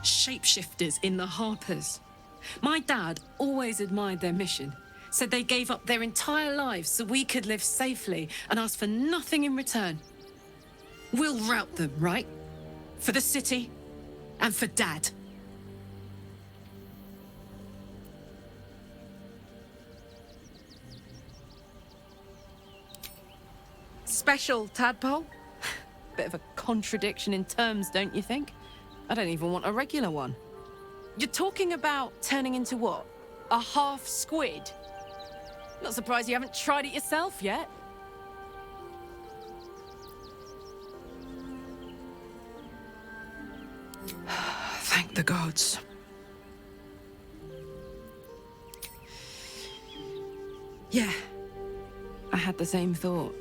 shapeshifters in the Harpers. My dad always admired their mission. Said they gave up their entire lives so we could live safely and asked for nothing in return. We'll rout them, right? For the city and for Dad. Special, tadpole? Bit of a contradiction in terms, don't you think? I don't even want a regular one. You're talking about turning into what? A half squid? Not surprised you haven't tried it yourself yet. Thank the gods. Yeah, I had the same thought.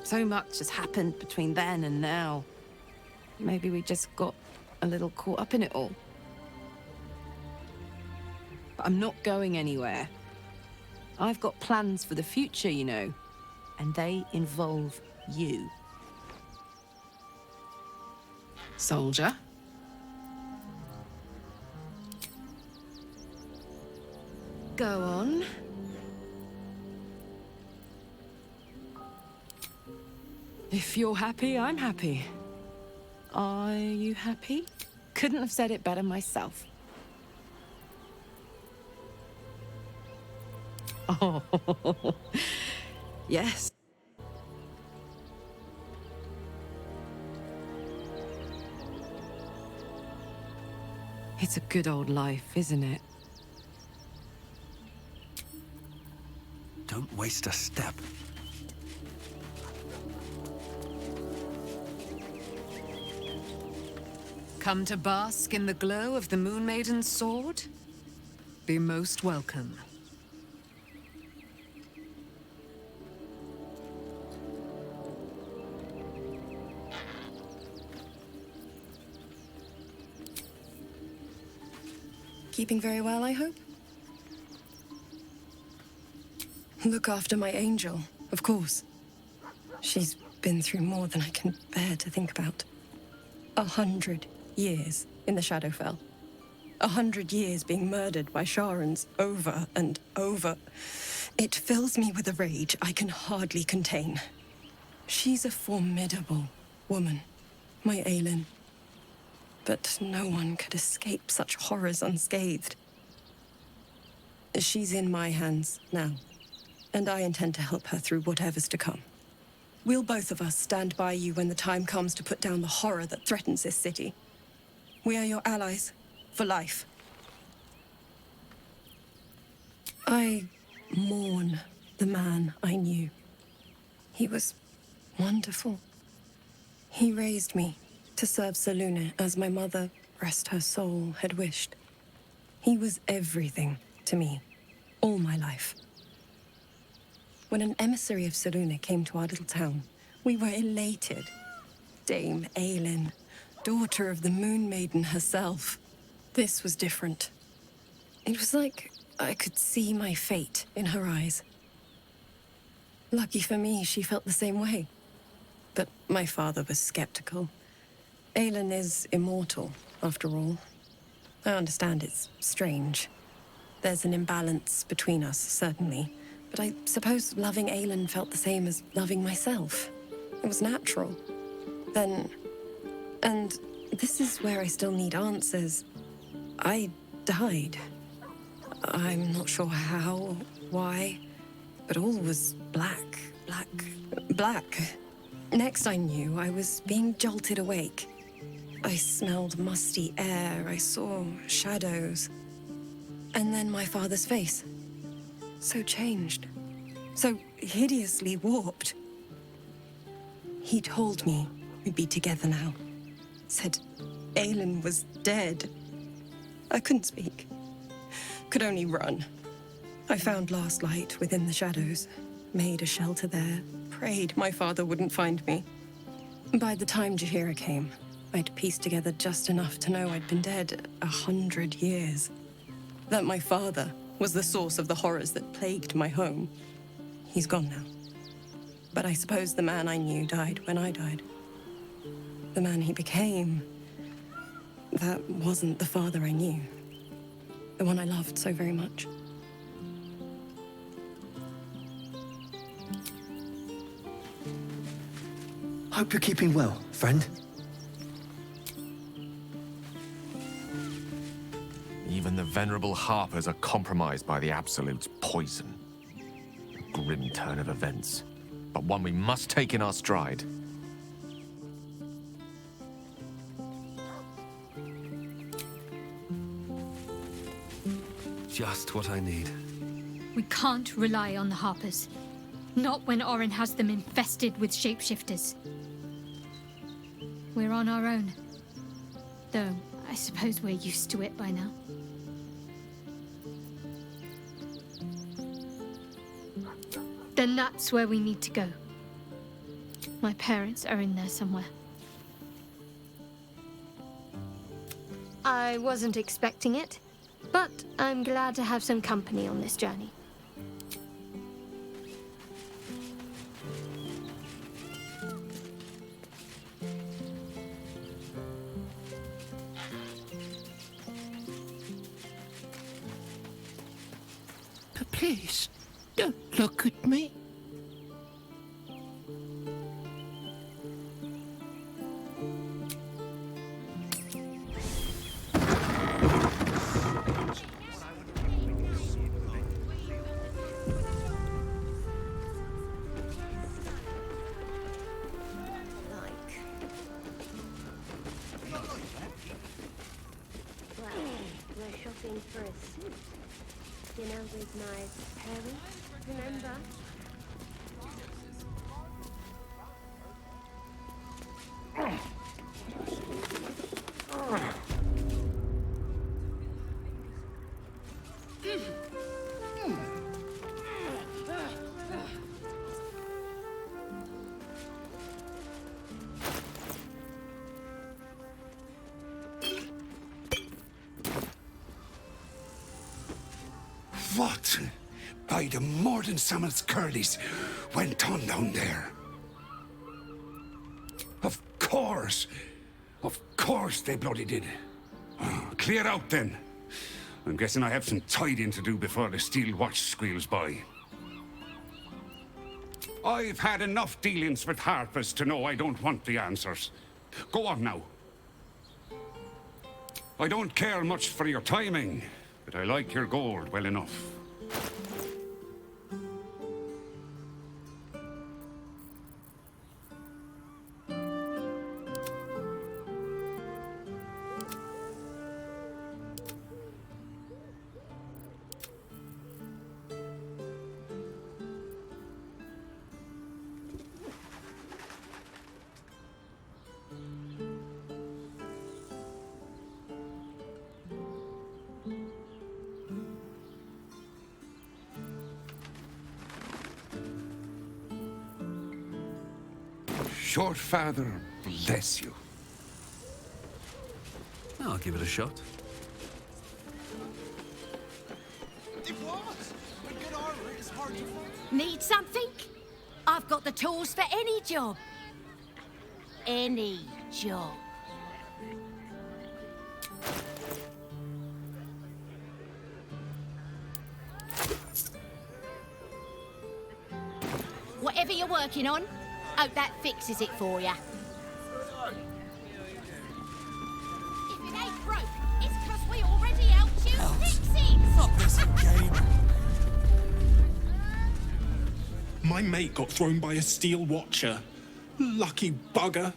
So much has happened between then and now. Maybe we just got a little caught up in it all. But I'm not going anywhere. I've got plans for the future, you know, and they involve you. Soldier? Go on. If you're happy, I'm happy. Are you happy? Couldn't have said it better myself. Oh, yes. It's a good old life, isn't it? Don't waste a step. Come to bask in the glow of the Moon Maiden's sword? Be most welcome. Keeping very well, I hope? Look after my angel, of course. She's been through more than I can bear to think about. 100 years in the Shadowfell. 100 years being murdered by Sharans over and over. It fills me with a rage I can hardly contain. She's a formidable woman, my Aelin. But no one could escape such horrors unscathed. She's in my hands now, and I intend to help her through whatever's to come. We'll both of us stand by you when the time comes to put down the horror that threatens this city. We are your allies, for life. I mourn the man I knew. He was wonderful. He raised me to serve Selûne as my mother, rest her soul, had wished. He was everything to me, all my life. When an emissary of Selûne came to our little town, we were elated. Dame Aelin, daughter of the Moon Maiden herself. This was different. It was like I could see my fate in her eyes. Lucky for me, she felt the same way. But my father was skeptical. Aelin is immortal, after all. I understand it's strange. There's an imbalance between us, certainly. But I suppose loving Aelin felt the same as loving myself. It was natural. Then... and this is where I still need answers. I died. I'm not sure how, why, but all was black. Next I knew, I was being jolted awake. I smelled musty air, I saw shadows. And then my father's face. So changed. So hideously warped. He told me we'd be together now. Said Aelin was dead. I couldn't speak. Could only run. I found last light within the shadows. Made a shelter there. Prayed my father wouldn't find me. By the time Jaheira came, I'd pieced together just enough to know I'd been dead 100 years. That my father was the source of the horrors that plagued my home. He's gone now. But I suppose the man I knew died when I died. The man he became That wasn't the father I knew. The one I loved so very much. Hope you're keeping well, friend. Even the venerable harpers are compromised by the Absolute's poison. A grim turn of events, but one we must take in our stride. Just what I need. We can't rely on the Harpers. Not when Orin has them infested with shapeshifters. We're on our own. Though, I suppose we're used to it by now. Then that's where we need to go. My parents are in there somewhere. I wasn't expecting it, but I'm glad to have some company on this journey. Please, don't look at me. We're shopping for a suit. Dinner with my parents, remember? What, by the Morden Sammel's curlies, went on down there? Of course they bloody did. Oh, clear out then. I'm guessing I have some tidying to do before the steel watch squeals by. I've had enough dealings with Harpers to know I don't want the answers. Go on now. I don't care much for your timing, but I like your gold well enough. Short father, bless you. I'll give it a shot. Need something? I've got the tools for any job. Any job. Whatever you're working on, hope that fixes it for you. If it ain't broke, it's 'cause we already helped you fix it. Not this again. My mate got thrown by a steel watcher. Lucky bugger.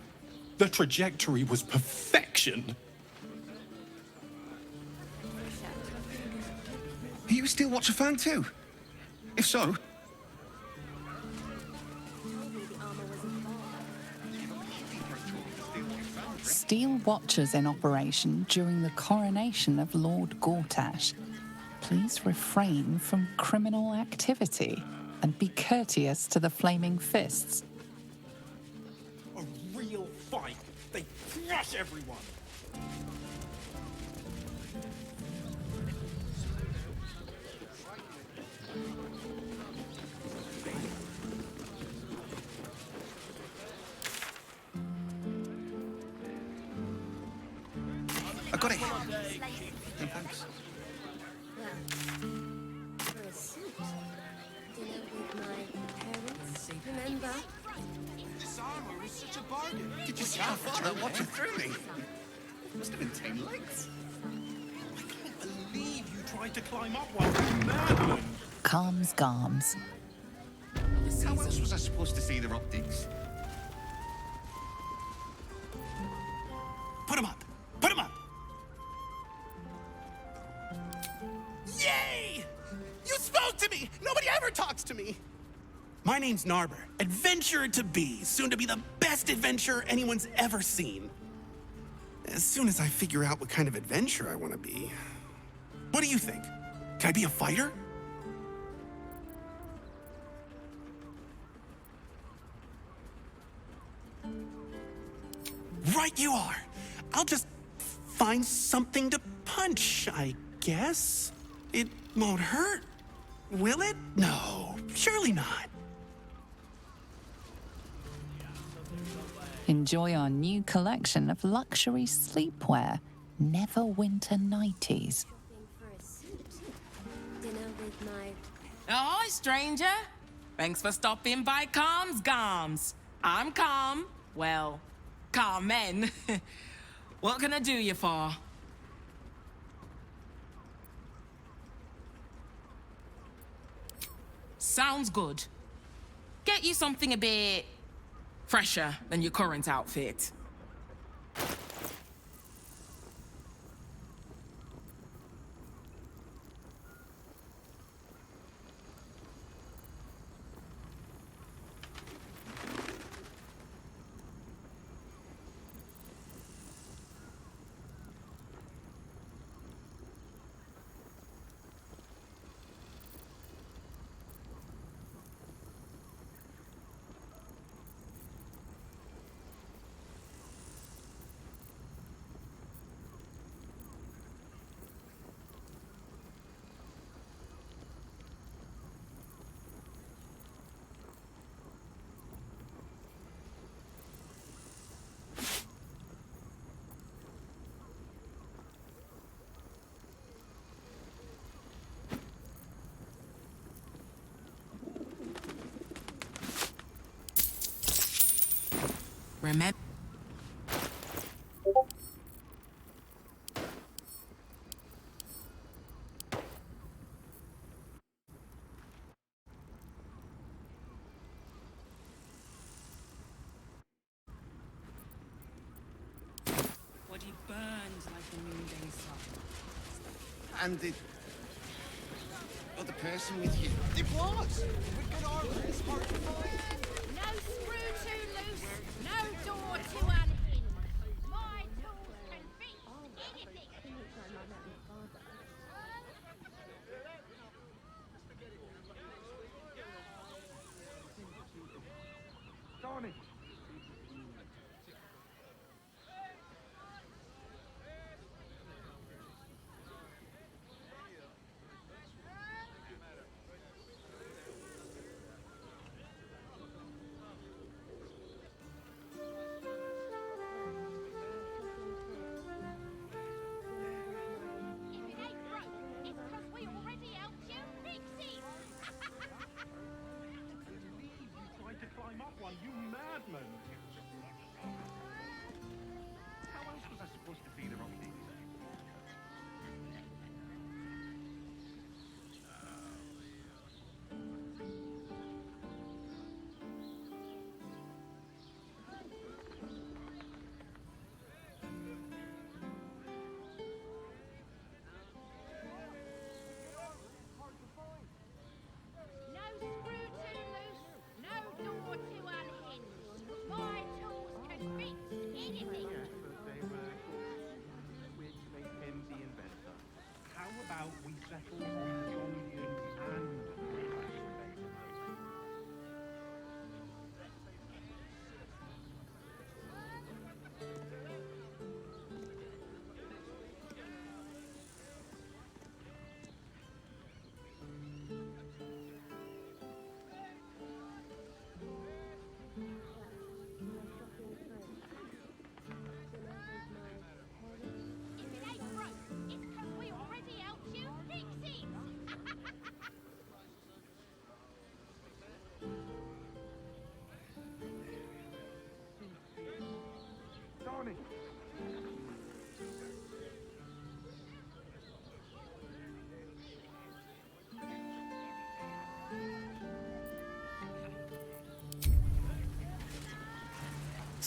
The trajectory was perfection. Are you a steel watcher fan too? If so, Steel watchers in operation during the coronation of Lord Gortash. Please refrain from criminal activity and be courteous to the Flaming Fists. A real fight. They crush everyone. I got it. No, thanks. For a suit. Dinner with my parents, remember? This armor was such a bargain. Did you see how far that watcher threw me? Must have been 10 legs. I can't believe you tried to climb up while Merlin. Calms Garms. How else was I supposed to see their optics? Put him up! Put him up! Yay! You spoke to me! Nobody ever talks to me! My name's Narber, adventurer to be, soon to be the best adventurer anyone's ever seen. As soon as I figure out what kind of adventurer I want to be. What do you think? Can I be a fighter? Right you are. I'll just find something to punch, I guess. It won't hurt, will it? No, surely not. Enjoy our new collection of luxury sleepwear, Neverwinter Nighties. For a suit. Dinner with my Ahoy, stranger! Thanks for stopping by Calm's Garms. I'm Calm. Well, Carmen. What can I do you for? Sounds good. Get you something a bit fresher than your current outfit. Remember. What he burned like the noonday sun. And the other person with you. It was! With good armor, it's hard to find. No screw too loose, no door too unhinged. My tools can beat anything. Johnny!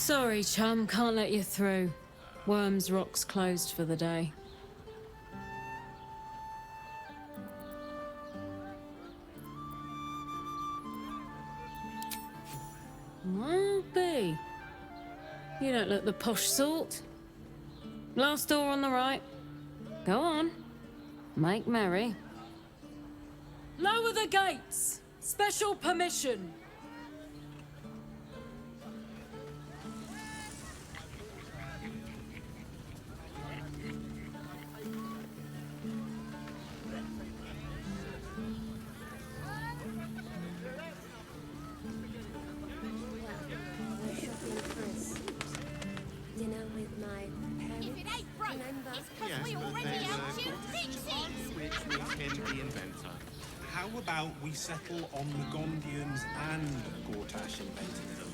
Sorry, chum, can't let you through. Worms Rock's closed for the day. Well, B. You don't look the posh sort. Last door on the right. Go on. Make merry. Lower the gates! Special permission! We're shopping for a suit. Dinner with my parents. If it ain't broke, Remember? it's 'cause we already helped you fix it. Which we can the inventor. How about we settle on the Gondians and Gortash invented them?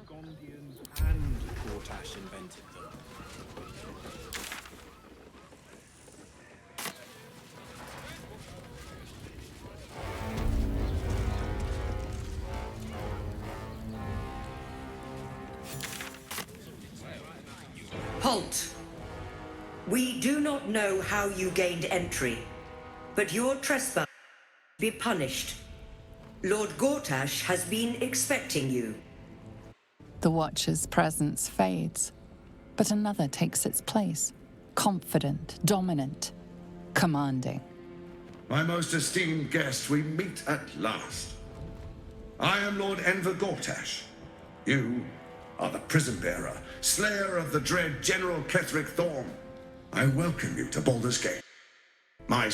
Gondians and Gortash invented them. Halt! We do not know how you gained entry, but your trespass will be punished. Lord Gortash has been expecting you. The Watcher's presence fades, but another takes its place. Confident, dominant, commanding. My most esteemed guest, we meet at last. I am Lord Enver Gortash. You are the prison bearer, slayer of the dread General Ketheric Thorm. I welcome you to Baldur's Gate. My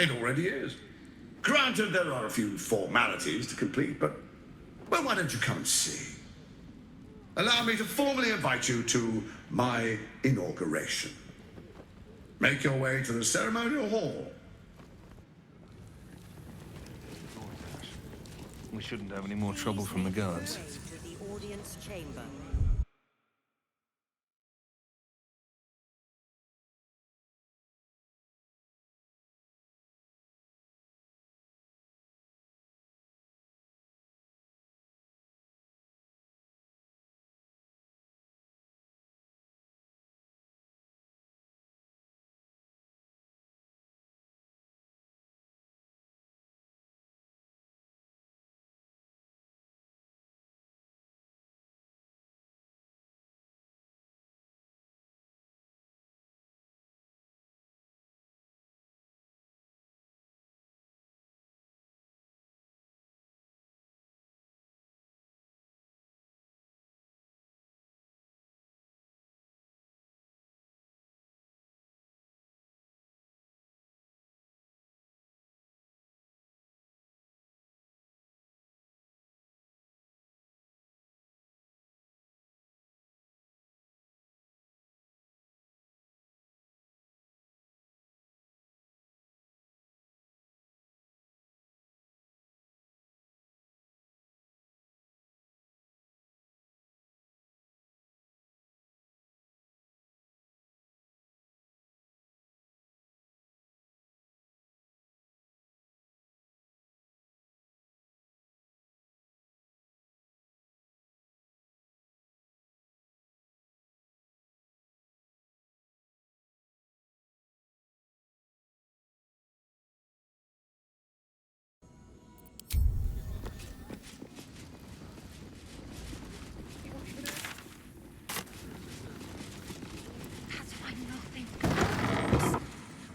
It already is. Granted, there are a few formalities to complete, but, well, why don't you come and see? Allow me to formally invite you to my inauguration. Make your way to the ceremonial hall. We shouldn't have any more trouble from the guards. To the audience chamber.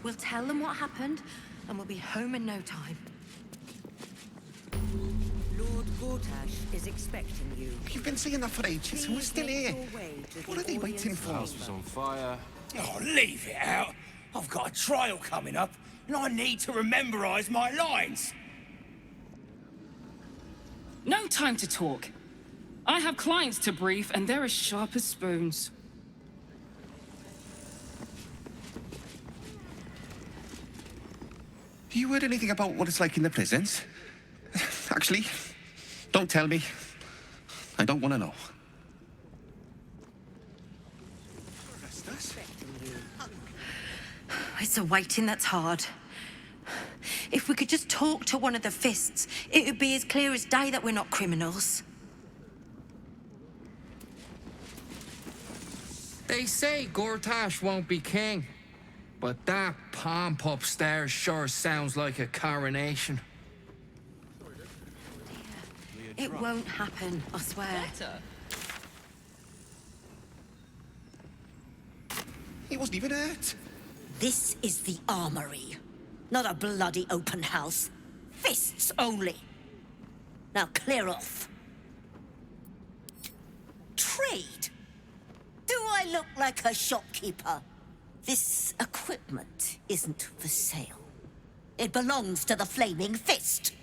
We'll tell them what happened, and we'll be home in no time. Lord Gortash is expecting you. You've been saying that for ages, and we're still here. What are they waiting for? House was on fire. Oh, leave it out. I've got a trial coming up, and I need to rememberize my lines. No time to talk. I have clients to brief, and they're as sharp as spoons. You heard anything about what it's like in the prisons? Actually, don't tell me. I don't want to know. It's a waiting that's hard. If we could just talk to one of the fists, it would be as clear as day that we're not criminals. They say Gortash won't be king, but that pomp upstairs sure sounds like a coronation. It won't happen, I swear. He wasn't even hurt. This is the armory, not a bloody open house. Fists only. Now clear off. Trade? Do I look like a shopkeeper? This equipment isn't for sale. It belongs to the Flaming Fist.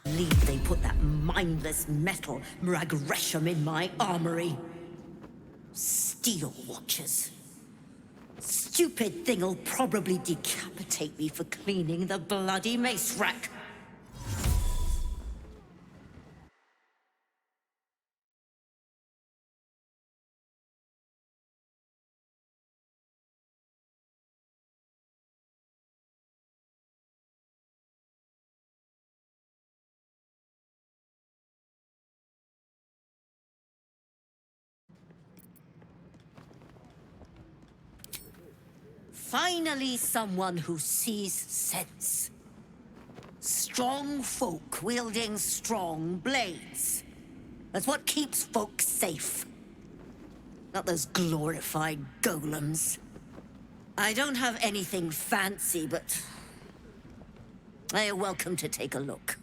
Believe they put that mindless metal Mragresham in my armory. Steel watchers. Stupid thing'll probably decapitate me for cleaning the bloody mace rack. Finally, someone who sees sense. Strong folk wielding strong blades. That's what keeps folk safe. Not those glorified golems. I don't have anything fancy, but you're welcome to take a look.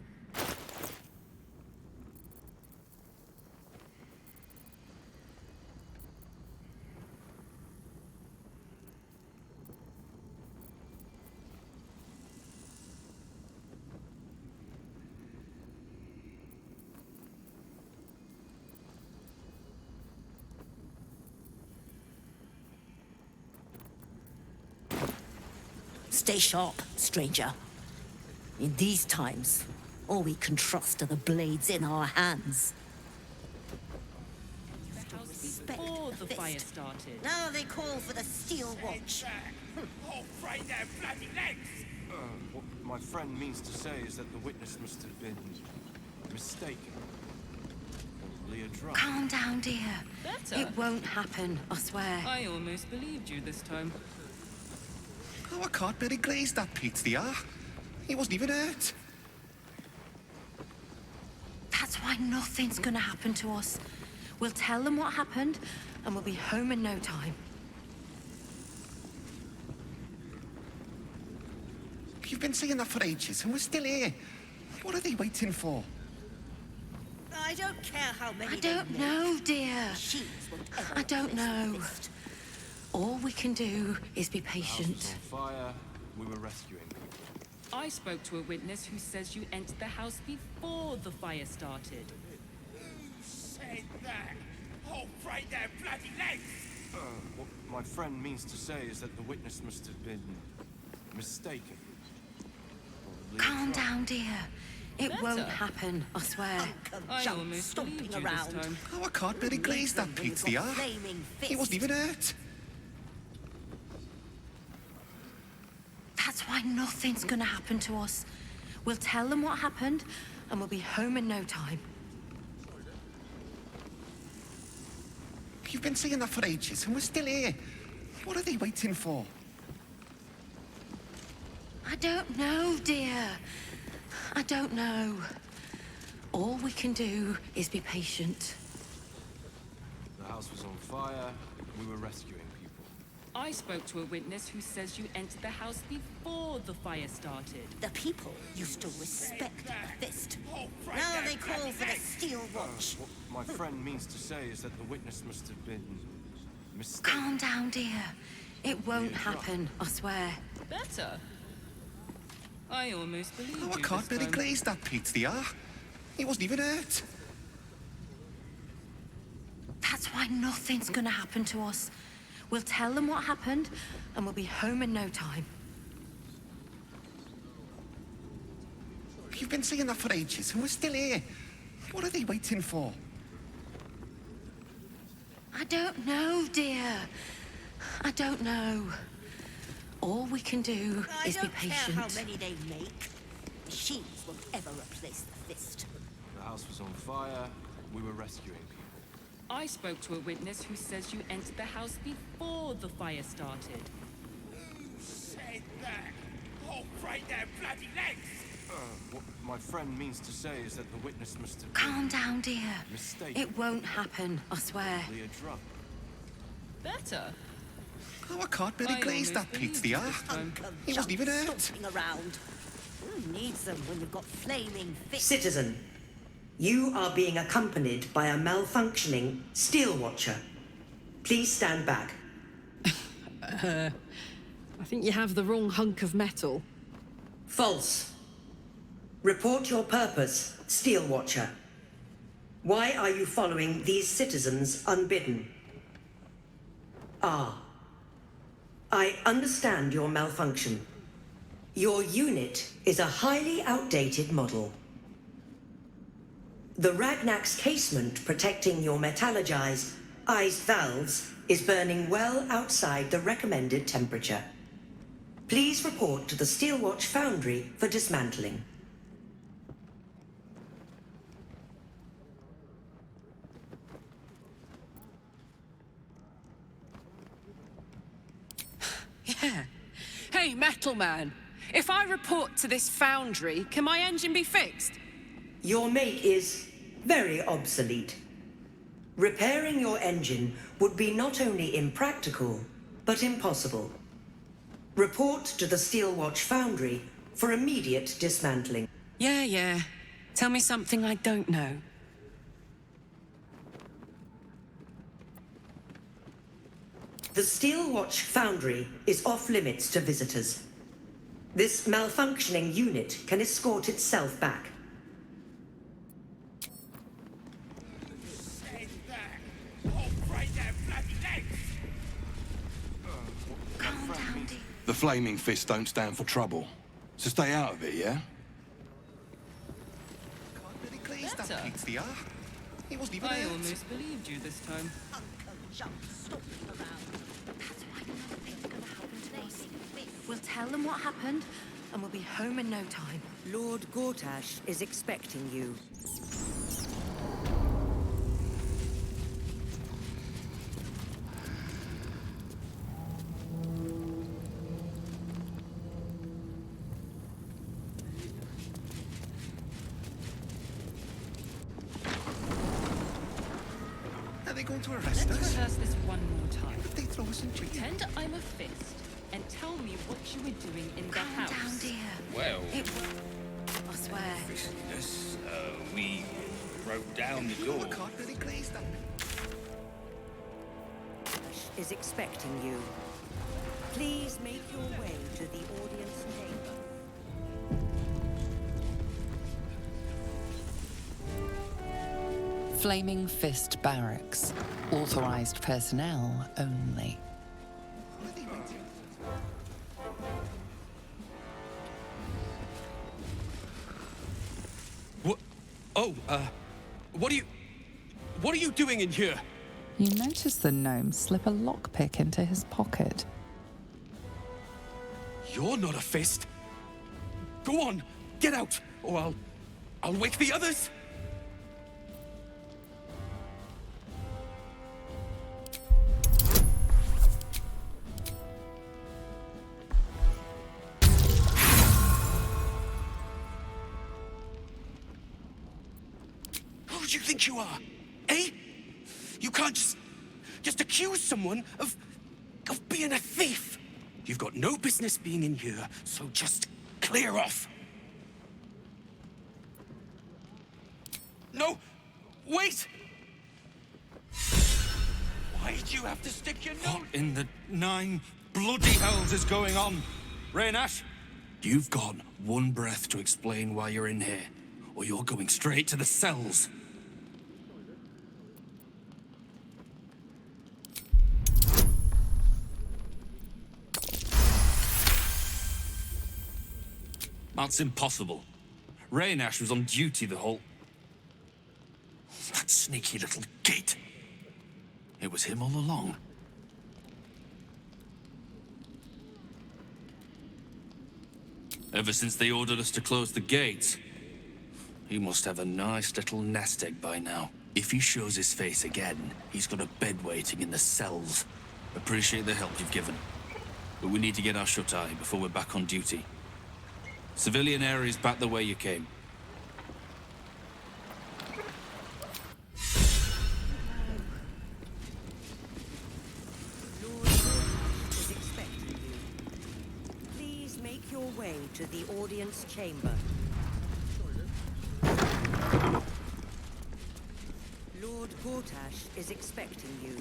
Stay sharp, stranger. In these times, all we can trust are the blades in our hands. Before the fire started. Now they call for the Steel Watch. Oh, right their bloody legs! What my friend means to say is that the witness must have been mistaken. Probably a drunk. Calm down, dear. Better. It won't happen, I swear. I almost believed you this time. Oh, I can't barely glaze that Pete, dear. He wasn't even hurt. That's why nothing's gonna happen to us. We'll tell them what happened, and we'll be home in no time. You've been saying that for ages, and we're still here. What are they waiting for? I don't care how many. I don't know, dear. Machines will ever I don't replace the know. fist. All we can do is be The house patient. was on fire. We were rescuing people. I spoke to a witness who says you entered the house before the fire started. Who said that? Oh, right their bloody legs! What my friend means to say is that the witness must have been mistaken. Probably a Calm drunk. down, dear. It Better. won't happen, I swear. I Jump almost stomping believed you around. this time. Oh, I can't barely glaze that Pete, You've dear. got flaming He wasn't fist. even hurt. That's why nothing's gonna happen to us. We'll tell them what happened, and we'll be home in no time. You've been saying that for ages, and we're still here. What are they waiting for? I don't know, dear. I don't know. All we can do is be patient. The house was on fire. We were rescuing people. I spoke to a witness who says you entered the house before the fire started. The people used to respect the fist. Oh, right Now their they call bloody for the legs! Steel Watch. What my friend means to say is that the witness must have been mistaken. Calm down, dear. It won't happen, I swear. Better. I almost believed Oh, I you can't this barely time. glaze that Pete, dear. He wasn't even hurt. That's why nothing's gonna happen to us. We'll tell them what happened, and we'll be home in no time. You've been saying that for ages, and we're still here. What are they waiting for? I don't know, dear. I don't know. All we can do I is be don't care patient. how many they make. Machines will ever replace the fist. The house was on fire. We were rescuing people. I spoke to a witness who says you entered the house before the fire started. Who said that? Oh, right their bloody legs! What my friend means to say is that the witness must have Calm been down, dear. mistaken. It won't happen, I swear. Probably a drunk. Better. Oh, I can't barely I glaze that almost Pete, believed dear. you this time. He wasn't even hurt. Stomping around. Who needs them when you've got flaming fists? Citizen, you are being accompanied by a malfunctioning steel watcher. Please stand back. I think you have the wrong hunk of metal. False. Report your purpose, steel watcher. Why are you following these citizens unbidden? Ah. I understand your malfunction. Your unit is a highly outdated model. The Ragnak's casement protecting your metallurgized iced valves is burning well outside the recommended temperature. Please report to the Steelwatch Foundry for dismantling. Yeah. Hey, Metal Man. If I report to this foundry, can my engine be fixed? Your make is very obsolete. Repairing your engine would be not only impractical, but impossible. Report to the Steelwatch Foundry for immediate dismantling. Yeah. Tell me something I don't know. The Steelwatch Foundry is off-limits to visitors. This malfunctioning unit can escort itself back. Said that? Oh, right their bloody legs! My friend means The Flaming Fist don't stand for trouble. So stay out of it, yeah? He wasn't even I hurt. almost believed you this time. We'll tell them what happened, and we'll be home in no time. Lord Gortash is expecting you. Are they going to arrest Let's us? rehearse this one more time. If they throw us in jail. Pretend I'm a fist and tell me what you were doing in the Calm house. down, dear. Well, I swear. Fishness, we broke down the door. Is expecting you. Please make your way to the audience chamber. Flaming Fist Barracks. Authorized personnel only. What? Oh, what are you doing in here? You notice the gnome slip a lockpick into his pocket. You're not a fist. Go on, get out, or I'll wake the others. Who do you think you are? Eh? You can't just accuse someone of being a thief. You've got no business being in here, so just clear off. No, wait! Why'd you have to stick your nose? What in the 9 bloody hells is going on? Raynash? You've got one breath to explain why you're in here, or you're going straight to the cells. That's impossible. Raynash was on duty the whole... That sneaky little git. It was him all along. Ever since they ordered us to close the gates, he must have a nice little nest egg by now. If he shows his face again, he's got a bed waiting in the cells. Appreciate the help you've given. But we need to get our shut-eye before we're back on duty. Civilian areas back the way you came. Lord Gortash is expecting you. Please make your way to the audience chamber. Lord Gortash is expecting you.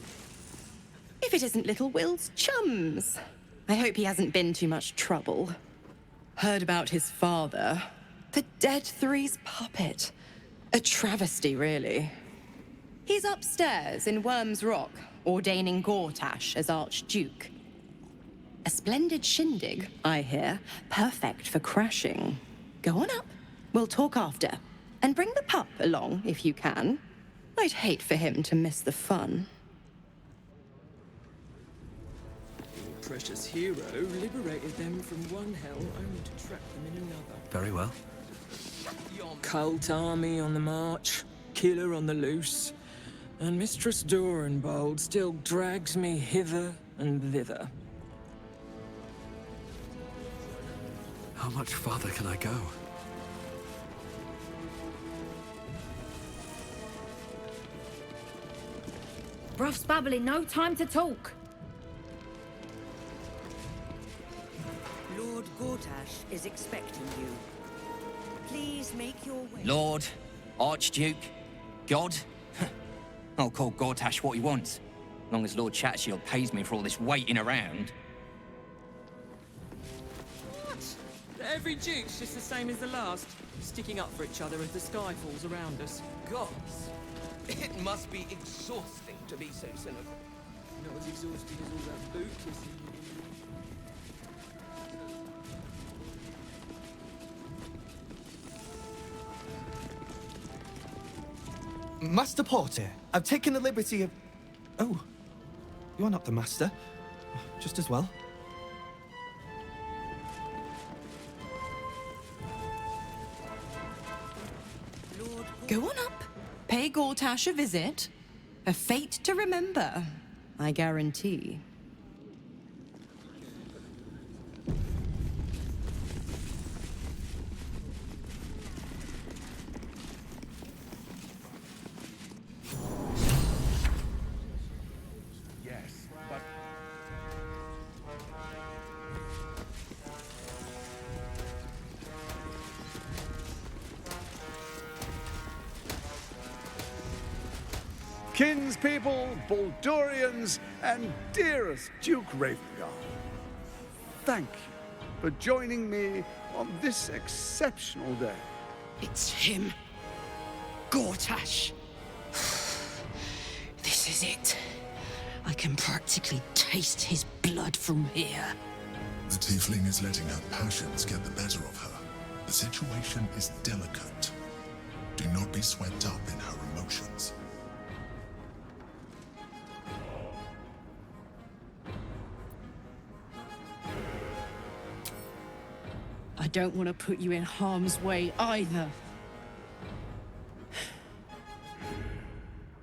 If it isn't little Will's chums. I hope he hasn't been too much trouble. Heard about his father. The Dead Three's puppet. A travesty, really. He's upstairs in Worm's Rock, ordaining Gortash as Archduke. A splendid shindig, I hear. Perfect for crashing. Go on up. We'll talk after. And bring the pup along, if you can. I'd hate for him to miss the fun. Precious hero liberated them from one hell only to trap them in another. Very well. Cult army on the march, killer on the loose, and Mistress Dorenbold still drags me hither and thither. How much farther can I go? Bruff's babbling, no time to talk. Lord Gortash is expecting you. Please make your way. Lord, Archduke, God. I'll call Gortash what he wants, as long as Lord Chatshield pays me for all this waiting around. What? Every duke's just the same as the last, sticking up for each other as the sky falls around us. Gods, it must be exhausting to be so cynical. Not as exhausting as all that boot kissing. Master Porter, I've taken the liberty of... Oh, you're not the master. Just as well. Go on up. Pay Gortash a visit. A fate to remember, I guarantee. Yes, but... Kinspeople, Baldurians, and dearest Duke Ravengard, thank you for joining me on this exceptional day. It's him. Gortash. This is it. I can practically taste his blood from here. The tiefling is letting her passions get the better of her. The situation is delicate. Do not be swept up in her emotions. I don't want to put you in harm's way either.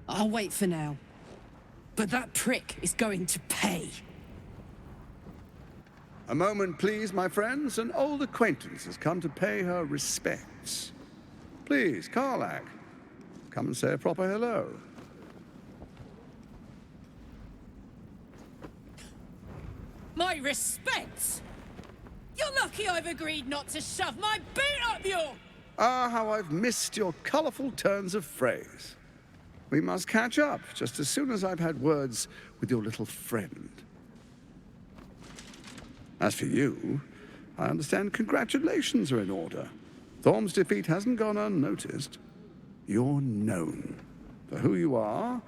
I'll wait for now. But that prick is going to pay. A moment, please, my friends. An old acquaintance has come to pay her respects. Please, Karlach, come and say a proper hello. My respects! You're lucky I've agreed not to shove my boot up your... Ah, how I've missed your colourful turns of phrase. We must catch up just as soon as I've had words with your little friend. As for you, I understand congratulations are in order. Thorm's defeat hasn't gone unnoticed. You're known for who you are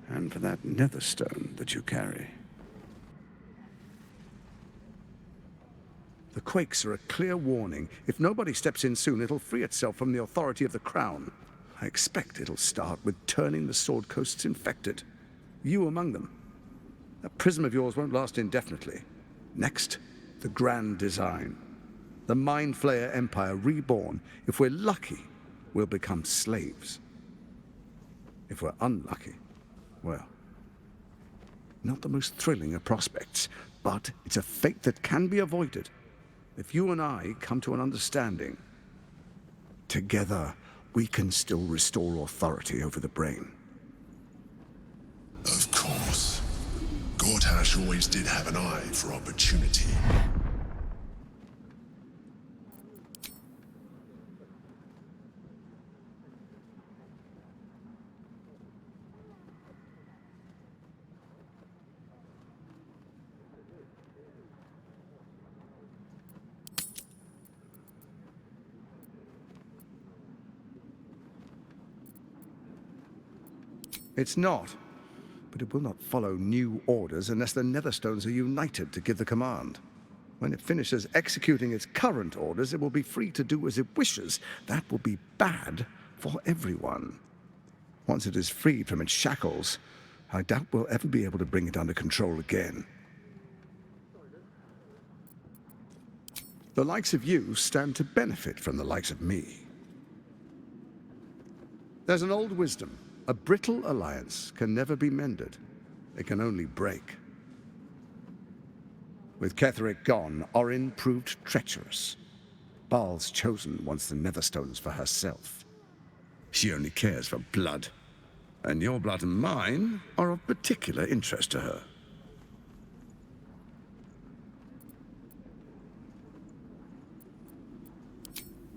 and for that netherstone that you carry. The quakes are a clear warning. If nobody steps in soon, it'll free itself from the authority of the crown. I expect it'll start with turning the Sword Coasts infected. You among them. That prism of yours won't last indefinitely. Next, the grand design. The Mind Flayer Empire reborn. If we're lucky, we'll become slaves. If we're unlucky, well, not the most thrilling of prospects, but it's a fate that can be avoided. If you and I come to an understanding, together we can still restore authority over the brain. Of course. Gortash always did have an eye for opportunity. It's not, but it will not follow new orders unless the Netherstones are united to give the command. When it finishes executing its current orders, it will be free to do as it wishes. That will be bad for everyone. Once it is freed from its shackles, I doubt we'll ever be able to bring it under control again. The likes of you stand to benefit from the likes of me. There's an old wisdom. A brittle alliance can never be mended. It can only break. With Ketheric gone, Orin proved treacherous. Baal's chosen wants the Netherstones for herself. She only cares for blood. And your blood and mine are of particular interest to her.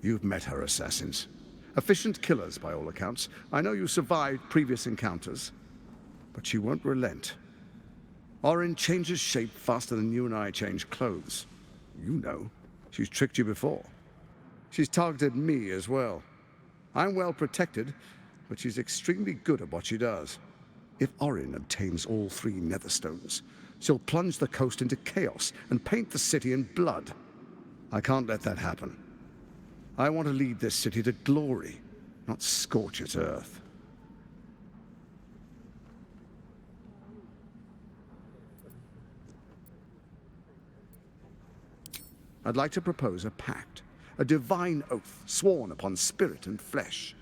You've met her assassins. Efficient killers, by all accounts. I know you survived previous encounters, but she won't relent. Orin changes shape faster than you and I change clothes. You know, she's tricked you before. She's targeted me as well. I'm well protected, but she's extremely good at what she does. If Orin obtains all 3 Netherstones, she'll plunge the coast into chaos and paint the city in blood. I can't let that happen. I want to lead this city to glory, not scorch its earth. I'd like to propose a pact, a divine oath sworn upon spirit and flesh.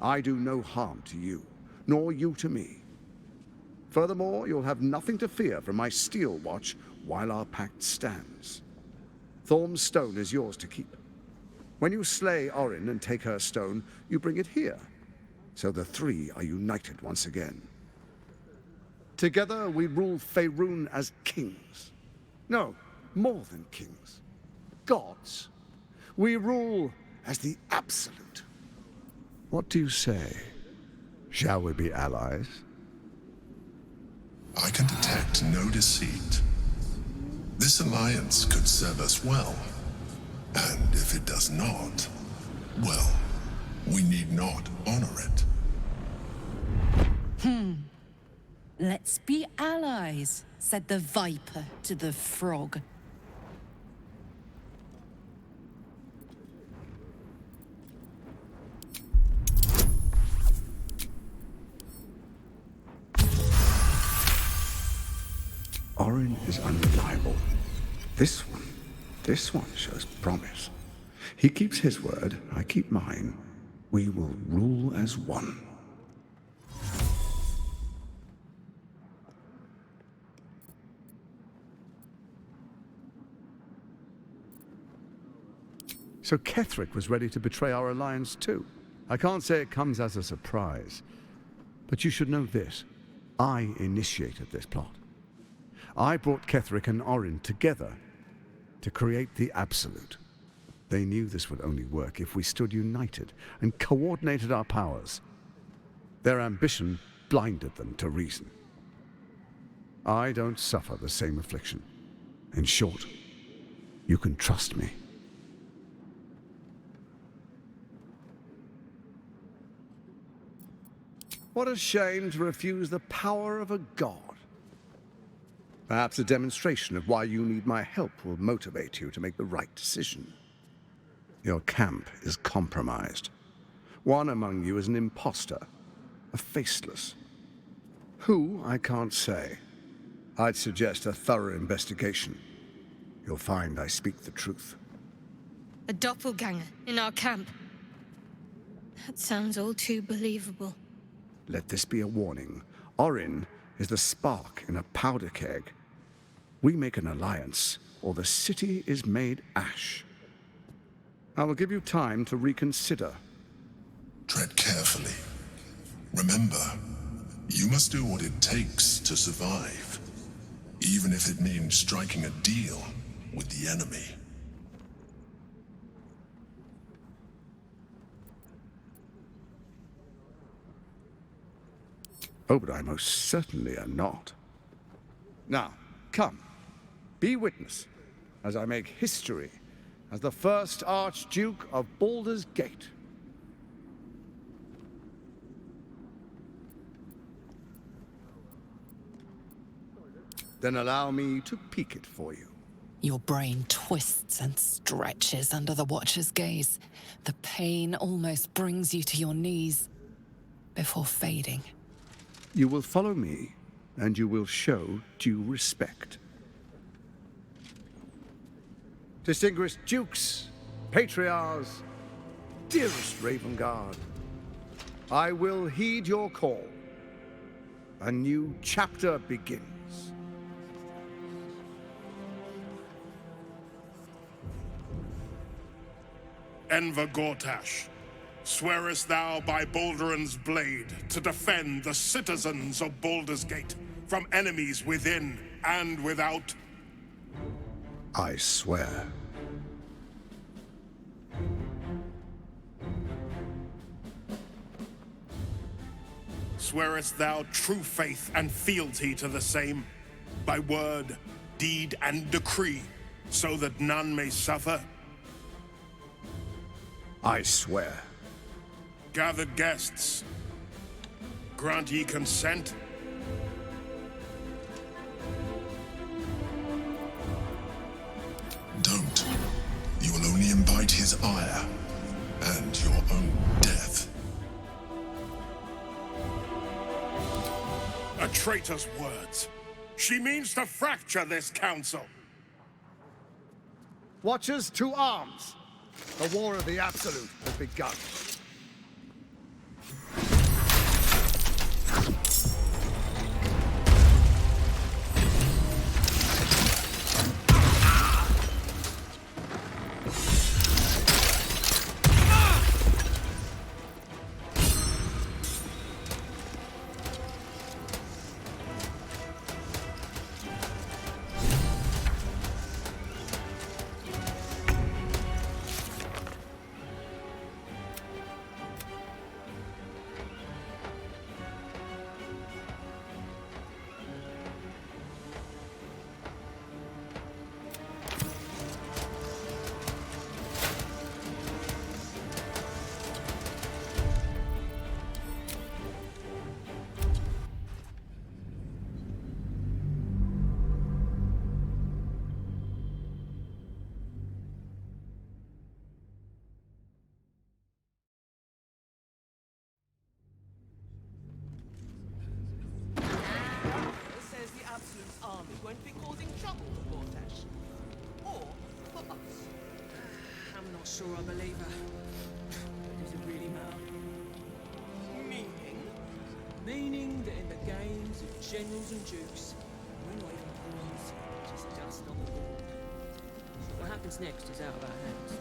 I do no harm to you, nor you to me. Furthermore, you'll have nothing to fear from my steel watch while our pact stands. Thorm's stone is yours to keep. When you slay Orin and take her stone, you bring it here, so the three are united once again. Together we rule Faerun as kings. No, more than kings. Gods. We rule as the Absolute. What do you say? Shall we be allies? I can detect no deceit. This alliance could serve us well. And if it does not, well, we need not honor it. Let's be allies, said the viper to the frog. Orin is unreliable. This one shows promise. He keeps his word, I keep mine. We will rule as one. So Ketheric was ready to betray our alliance too. I can't say it comes as a surprise. But you should know this. I initiated this plot. I brought Ketheric and Orin together to create the Absolute. They knew this would only work if we stood united and coordinated our powers. Their ambition blinded them to reason. I don't suffer the same affliction. In short, you can trust me. What a shame to refuse the power of a god. Perhaps a demonstration of why you need my help will motivate you to make the right decision. Your camp is compromised. One among you is an imposter, a faceless. Who, I can't say. I'd suggest a thorough investigation. You'll find I speak the truth. A doppelganger in our camp. That sounds all too believable. Let this be a warning. Orin is the spark in a powder keg. We make an alliance, or the city is made ash. I will give you time to reconsider. Tread carefully. Remember, you must do what it takes to survive, even if it means striking a deal with the enemy. Oh, but I most certainly am not. Now, come, be witness as I make history as the first Archduke of Baldur's Gate. Then allow me to peek it for you. Your brain twists and stretches under the Watcher's gaze. The pain almost brings you to your knees before fading. You will follow me, and you will show due respect. Distinguished dukes, patriarchs, dearest Ravengard, I will heed your call. A new chapter begins. Enver Gortash, swearest thou by Balduran's blade to defend the citizens of Baldur's Gate from enemies within and without? I swear. Swearest thou true faith and fealty to the same, by word, deed, and decree, so that none may suffer? I swear. Gathered guests, grant ye consent? Don't. You will only invite his ire and your own death. A traitor's words. She means to fracture this council. Watchers, to arms! The War of the Absolute has begun. Says the Absolute's army won't be causing trouble for Gortash. Or for us. I'm not sure I believe her. Does it really matter? Meaning? Meaning that in the games of generals and dukes, we're not even pawns, just dust on the board. What happens next is out of our hands.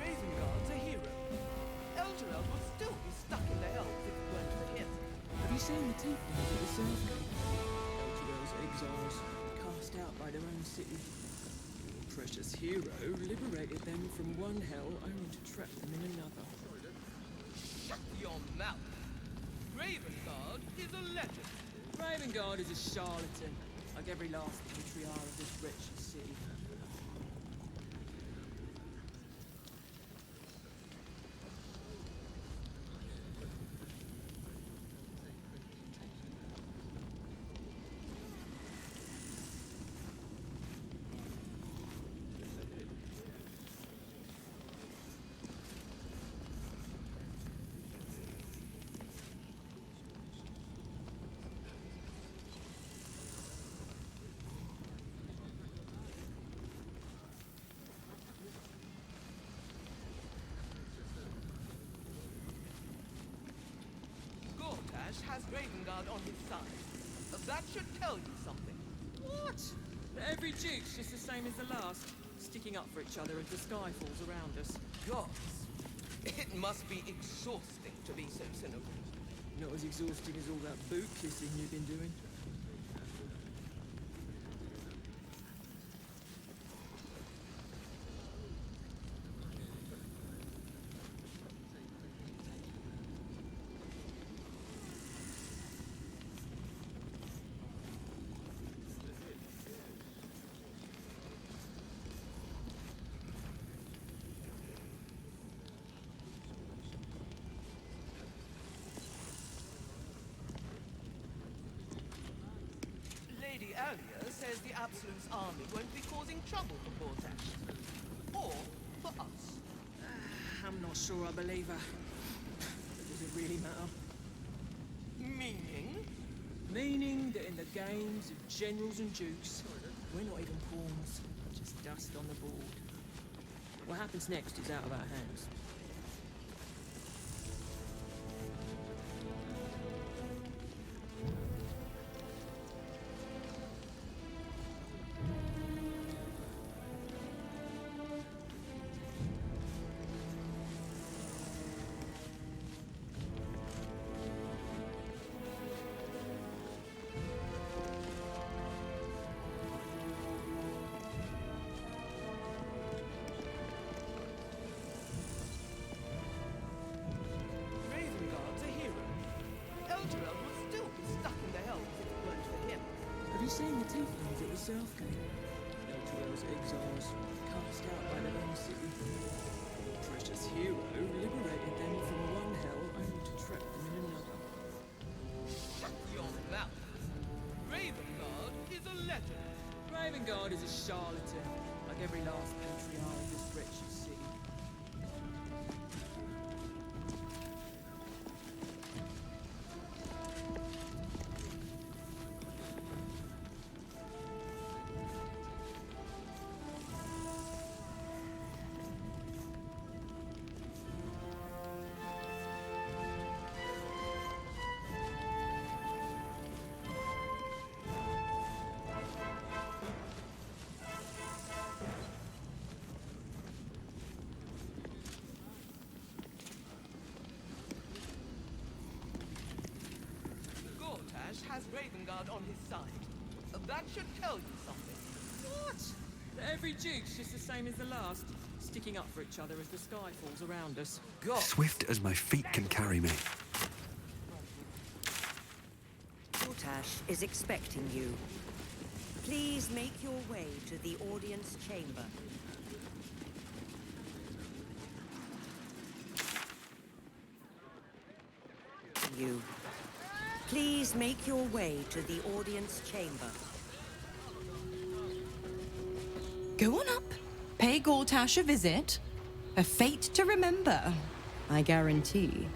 Ravengard's a hero. Elturel would still be stuck in the hells if it weren't for him. Have you seen the tieflings at the South Gate? Elturel's exiles, cast out by their own city. Your precious hero liberated them from one hell only to trap them in another. Shut your mouth. Ravengard is a legend. Ravengard is a charlatan, like every last patriarch of this wretched city. Gortash has Ravengard on his side. That should tell you something. What? Every duke's just the same as the last, sticking up for each other as the sky falls around us. Gods, it must be exhausting to be so cynical. Not as exhausting as all that boot kissing you've been doing. Lady Alia says the Absolute's army won't be causing trouble for Gortash. Or for us. I'm not sure I believe her. Does it really matter? Meaning? Meaning that in the games of generals and dukes, we're not even pawns, just dust on the board. What happens next is out of our hands. tieflings at the south gate. Elturel's exiles, cast out by their own city. Your precious hero liberated them from one hell only to trap them in another. Shut your mouth! Ravengard is a legend. Ravengard is a charlatan, like every last patriarch of this wretched city. Gortash has Ravengard on his side. That should tell you something. What? Every duke's just the same as the last, sticking up for each other as the sky falls around us. God. Swift as my feet can carry me. Gortash is expecting you. Please make your way to the audience chamber. Please make your way to the audience chamber. Go on up. Pay Gortash a visit. A fate to remember, I guarantee.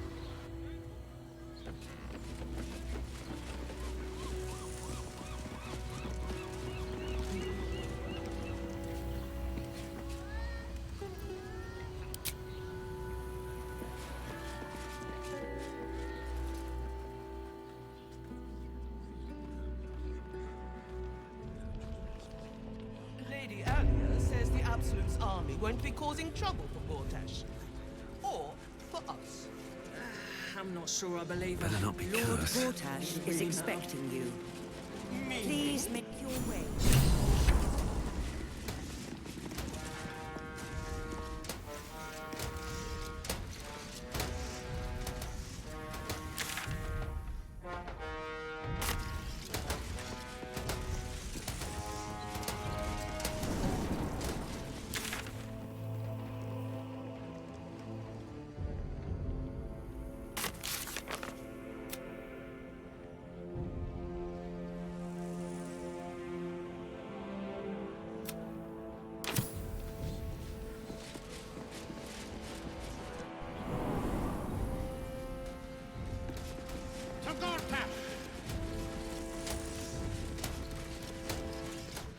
Lady Alia says the Absolute's army won't be causing trouble for Gortash. Or for us. I'm not sure I believe her. Better not be Lord cursed. Gortash is expecting you. Please make your way.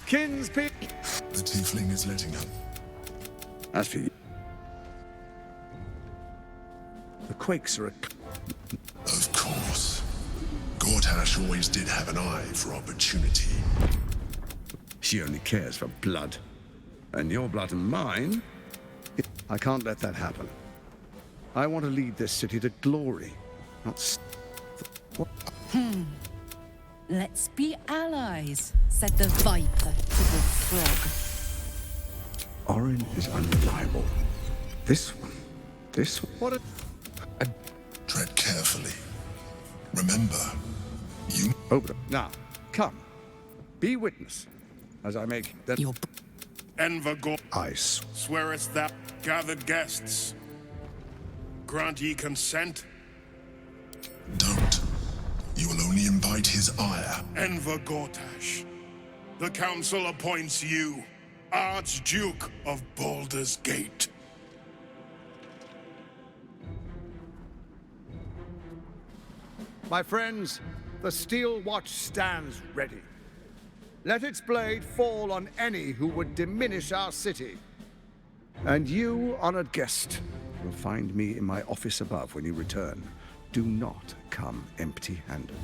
Kinspeople. The tiefling is letting up. As for you, the Quakes are a... Of course. Gortash always did have an eye for opportunity. She only cares for blood. And your blood and mine... I can't let that happen. I want to lead this city to glory, not... Let's be allies, said the viper to the frog. Orin is unreliable. This one... What a... Tread carefully. Remember, you... Open up. Now, come. Be witness, as I make that... Enver Ice. Swearest thou, gathered guests, grant ye consent? Don't. You will only invite his ire. Enver Gortash, the council appoints you Archduke of Baldur's Gate. My friends, the steel watch stands ready. Let its blade fall on any who would diminish our city. And you, honored guest, will find me in my office above when you return. Do not come empty-handed.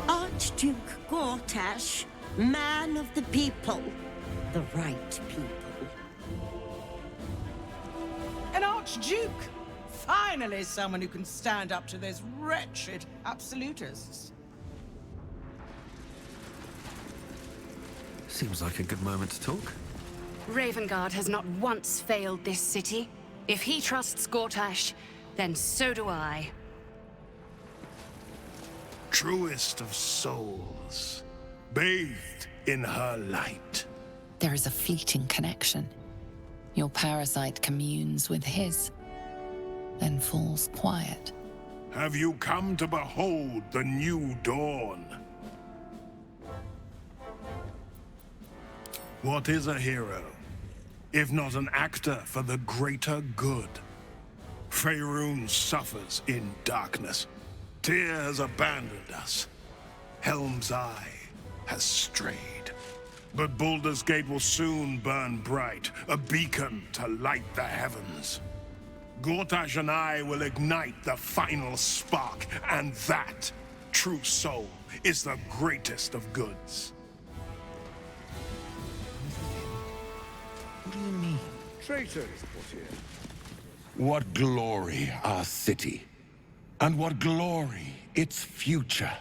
Archduke Gortash, man of the people, the right people. An Archduke! Finally someone who can stand up to those wretched absolutists. Seems like a good moment to talk. Ravengard has not once failed this city. If he trusts Gortash, then so do I. Truest of souls, bathed in her light. There is a fleeting connection. Your parasite communes with his, then falls quiet. Have you come to behold the new dawn? What is a hero, if not an actor for the greater good? Faerun suffers in darkness. Tyr has abandoned us. Helm's Eye has strayed. But Baldur's Gate will soon burn bright, a beacon to light the heavens. Gortash and I will ignite the final spark, and that, true soul, is the greatest of goods. What do you mean? Traitors put here. What glory our city, and what glory its future.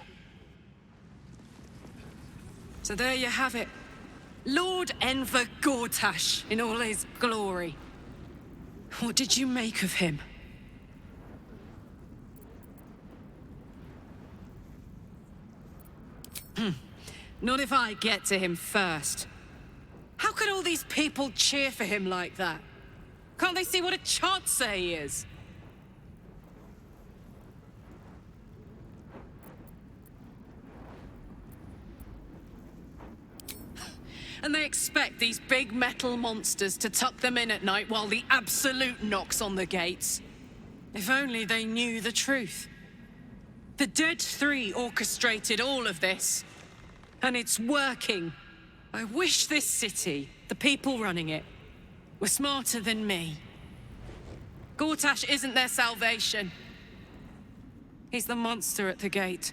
So there you have it. Lord Enver Gortash in all his glory. What did you make of him? Not if I get to him first. How could all these people cheer for him like that? Can't they see what a chancer he is? And they expect these big metal monsters to tuck them in at night while the Absolute knocks on the gates. If only they knew the truth. The Dead Three orchestrated all of this. And it's working. I wish this city, the people running it, were smarter than me. Gortash isn't their salvation. He's the monster at the gate.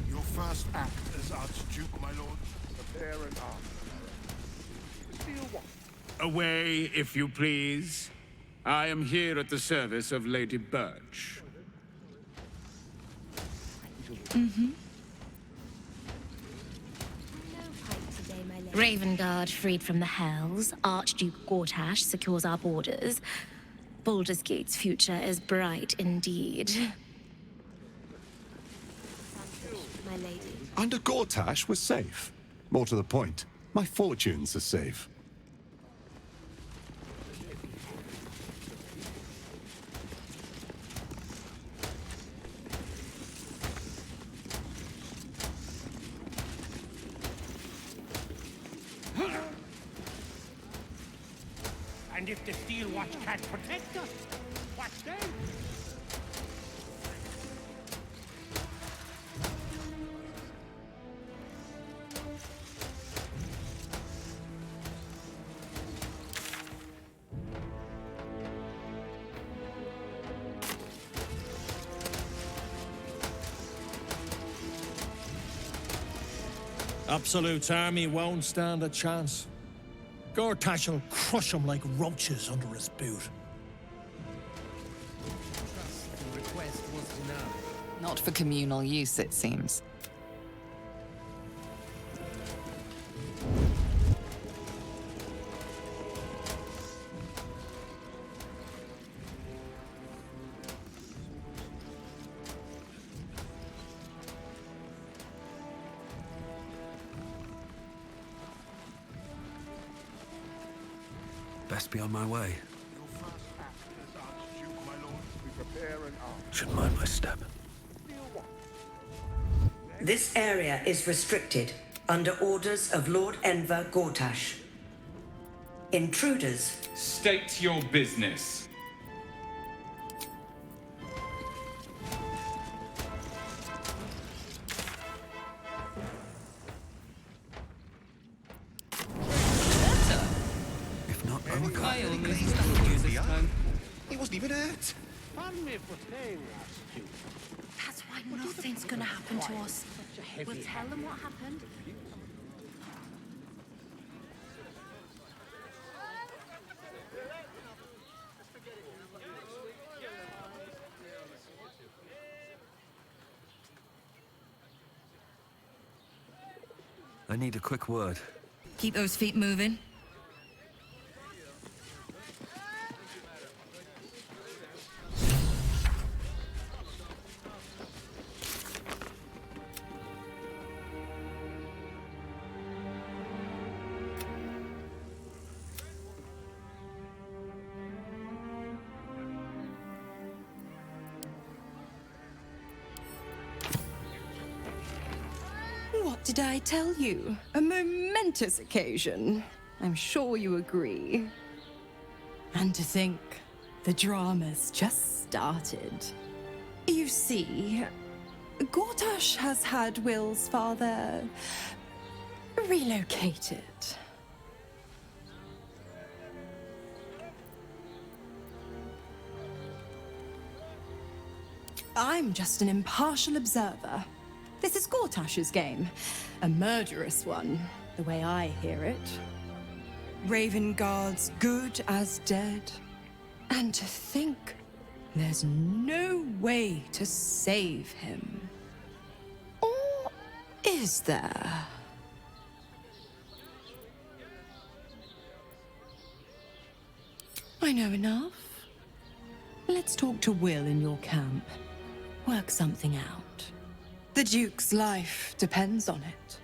Your first act as Archduke, my lord. Prepare an arm. Steal what? Away, if you please. I am here at the service of Lady Birch. Ravengard freed from the Hells, Archduke Gortash secures our borders. Baldur's Gate's future is bright indeed. My lady. Under Gortash, we're safe. More to the point, my fortunes are safe. And if the Steel Watch can't protect us, what then? Absolute's army won't stand a chance. Gortash will crush them like roaches under his boot. The request was denied. Not for communal use, it seems. Best be on my way. Your first act as Archduke, my lord. We prepare an arm. Should mind my step. This area is restricted under orders of Lord Enver Gortash. Intruders. State your business. If not, He wasn't even hurt. Pardon me for saying that, Duke. That's why nothing's gonna happen to us. We'll tell them what happened. I need a quick word. Keep those feet moving. What did I tell you? A momentous occasion. I'm sure you agree. And to think, the drama's just started. You see, Gortash has had Will's father relocated. I'm just an impartial observer. This is Gortash's game. A murderous one, the way I hear it. Ravengard's good as dead. And to think, there's no way to save him. Or is there? I know enough. Let's talk to Will in your camp. Work something out. The Duke's life depends on it.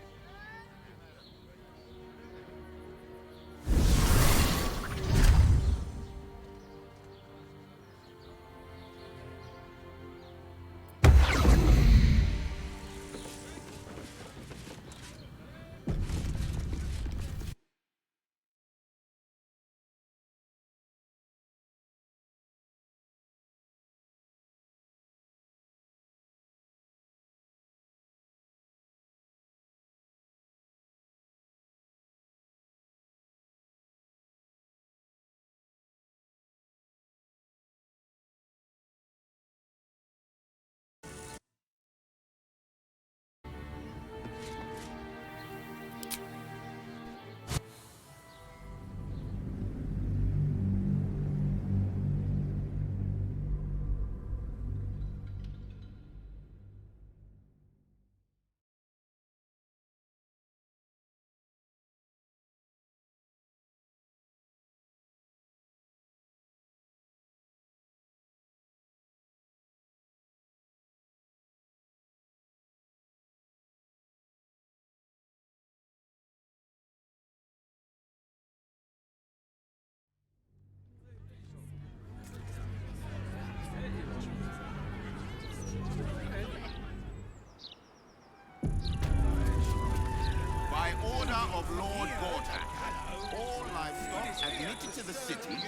By order of Lord Gortash, all livestock admitted to the city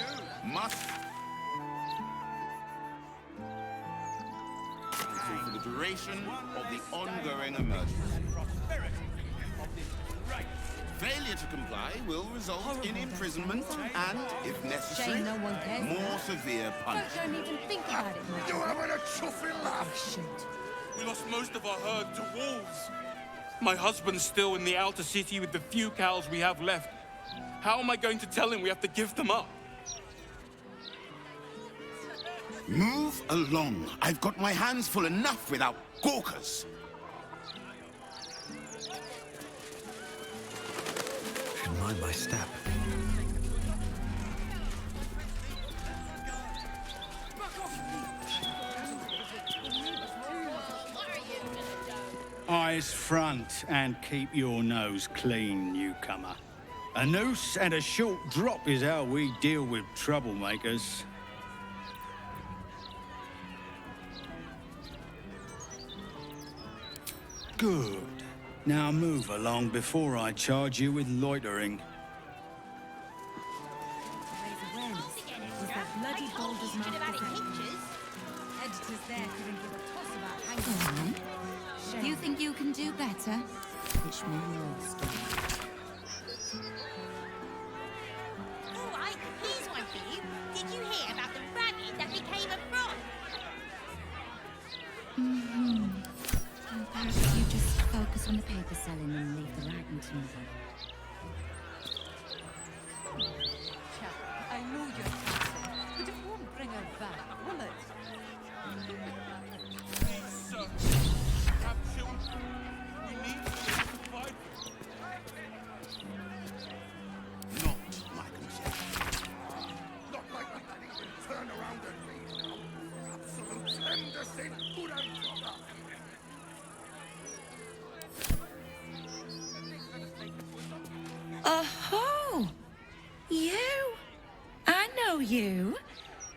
must... for the duration of the ongoing emergency. Failure to comply will result in imprisonment and, if necessary, Shame no one cares more now. severe punishment. Don't even think about it much. You're having a chuffing laugh. We lost most of our herd to wolves. My husband's still in the outer city with the few cows we have left. How am I going to tell him we have to give them up? Move along. I've got my hands full enough without gawkers. Should mind my step. Eyes front and keep your nose clean, newcomer. A noose and a short drop is how we deal with troublemakers. Good. Now move along before I charge you with loitering. Was that bloody Baldur's Editors there couldn't give a toss about hanging. You think you can do better? Wish me yours. All right, here's one for you. Did you hear about the rabbit that became a frog? Perhaps you just focus on the paper selling and leave the writing to me. I know you're toxic, but it won't bring her back, will it? Please, sir. Have children. We need to provide.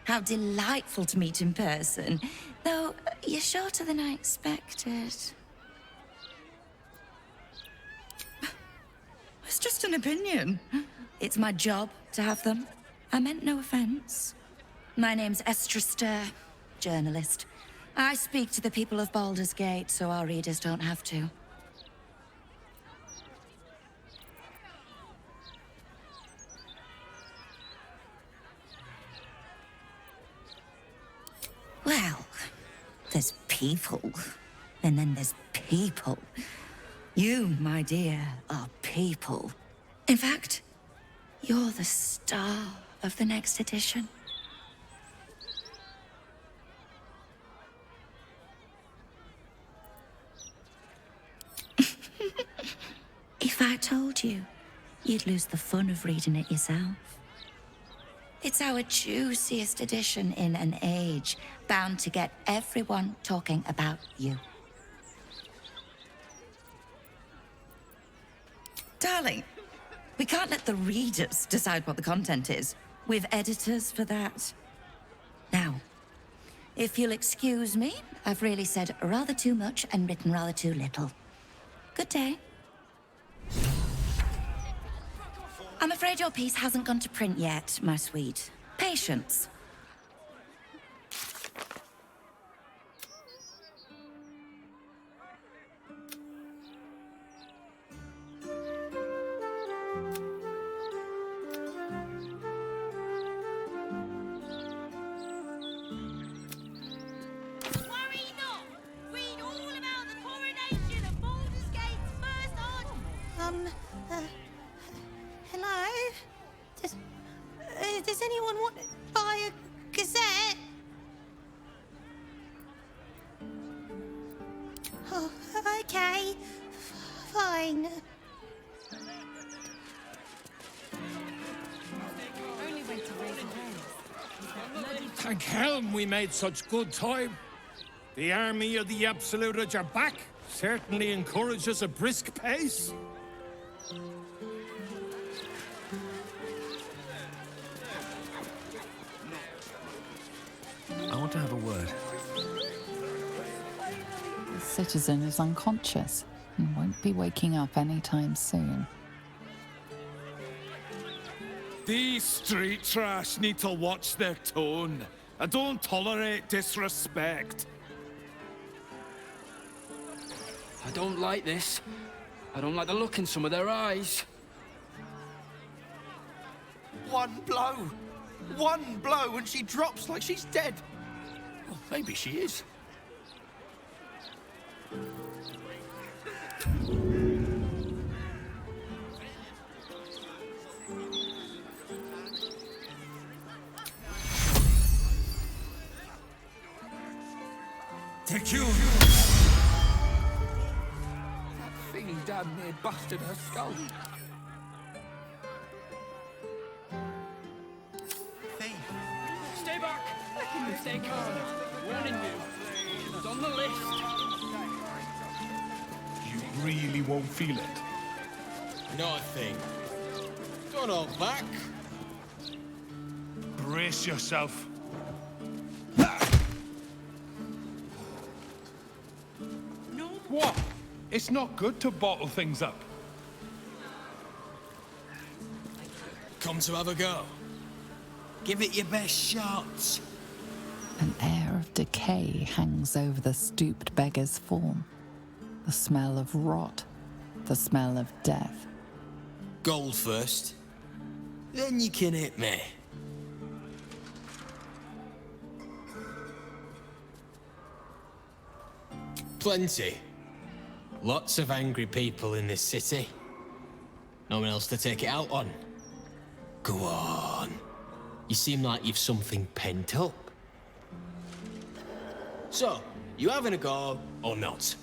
How delightful to meet in person. Though, you're shorter than I expected. It's just an opinion. It's my job to have them. I meant no offense. My name's Estra Stir, journalist. I speak to the people of Baldur's Gate so our readers don't have to. Well, there's people, and then there's people. You, my dear, are people. In fact, you're the star of the next edition. If I told you, you'd lose the fun of reading it yourself. It's our juiciest edition in an age bound to get everyone talking about you. Darling, we can't let the readers decide what the content is. We've editors for that. Now, if you'll excuse me, I've really said rather too much and written rather too little. Good day. I'm afraid your piece hasn't gone to print yet, my sweet. Patience. Worry not! Read all about the coronation of Baldur's Gate's first arch... Hello? Does anyone want to buy a gazette? Oh, okay. Fine. Thank Helm we made such good time. The army of the Absolute are back. Certainly encourages a brisk pace. I want to have a word. The citizen is unconscious and won't be waking up anytime soon. These street trash need to watch their tone. I don't tolerate disrespect. I don't like this. I don't like the look in some of their eyes. One blow, and she drops like she's dead. Well, maybe she is. Take you! That thing damn near busted her skull. Stay back! Stay calm. Warning you. It was on the list. You really won't feel it. Not a thing. Don't hold back. Brace yourself. What? It's not good to bottle things up. Come to have a go. Give it your best shot. An air of decay hangs over the stooped beggar's form. The smell of rot, the smell of death. Gold first. Then you can hit me. Plenty. Lots of angry people in this city. No one else to take it out on. Go on. You seem like you've something pent up. So, you having a go or not?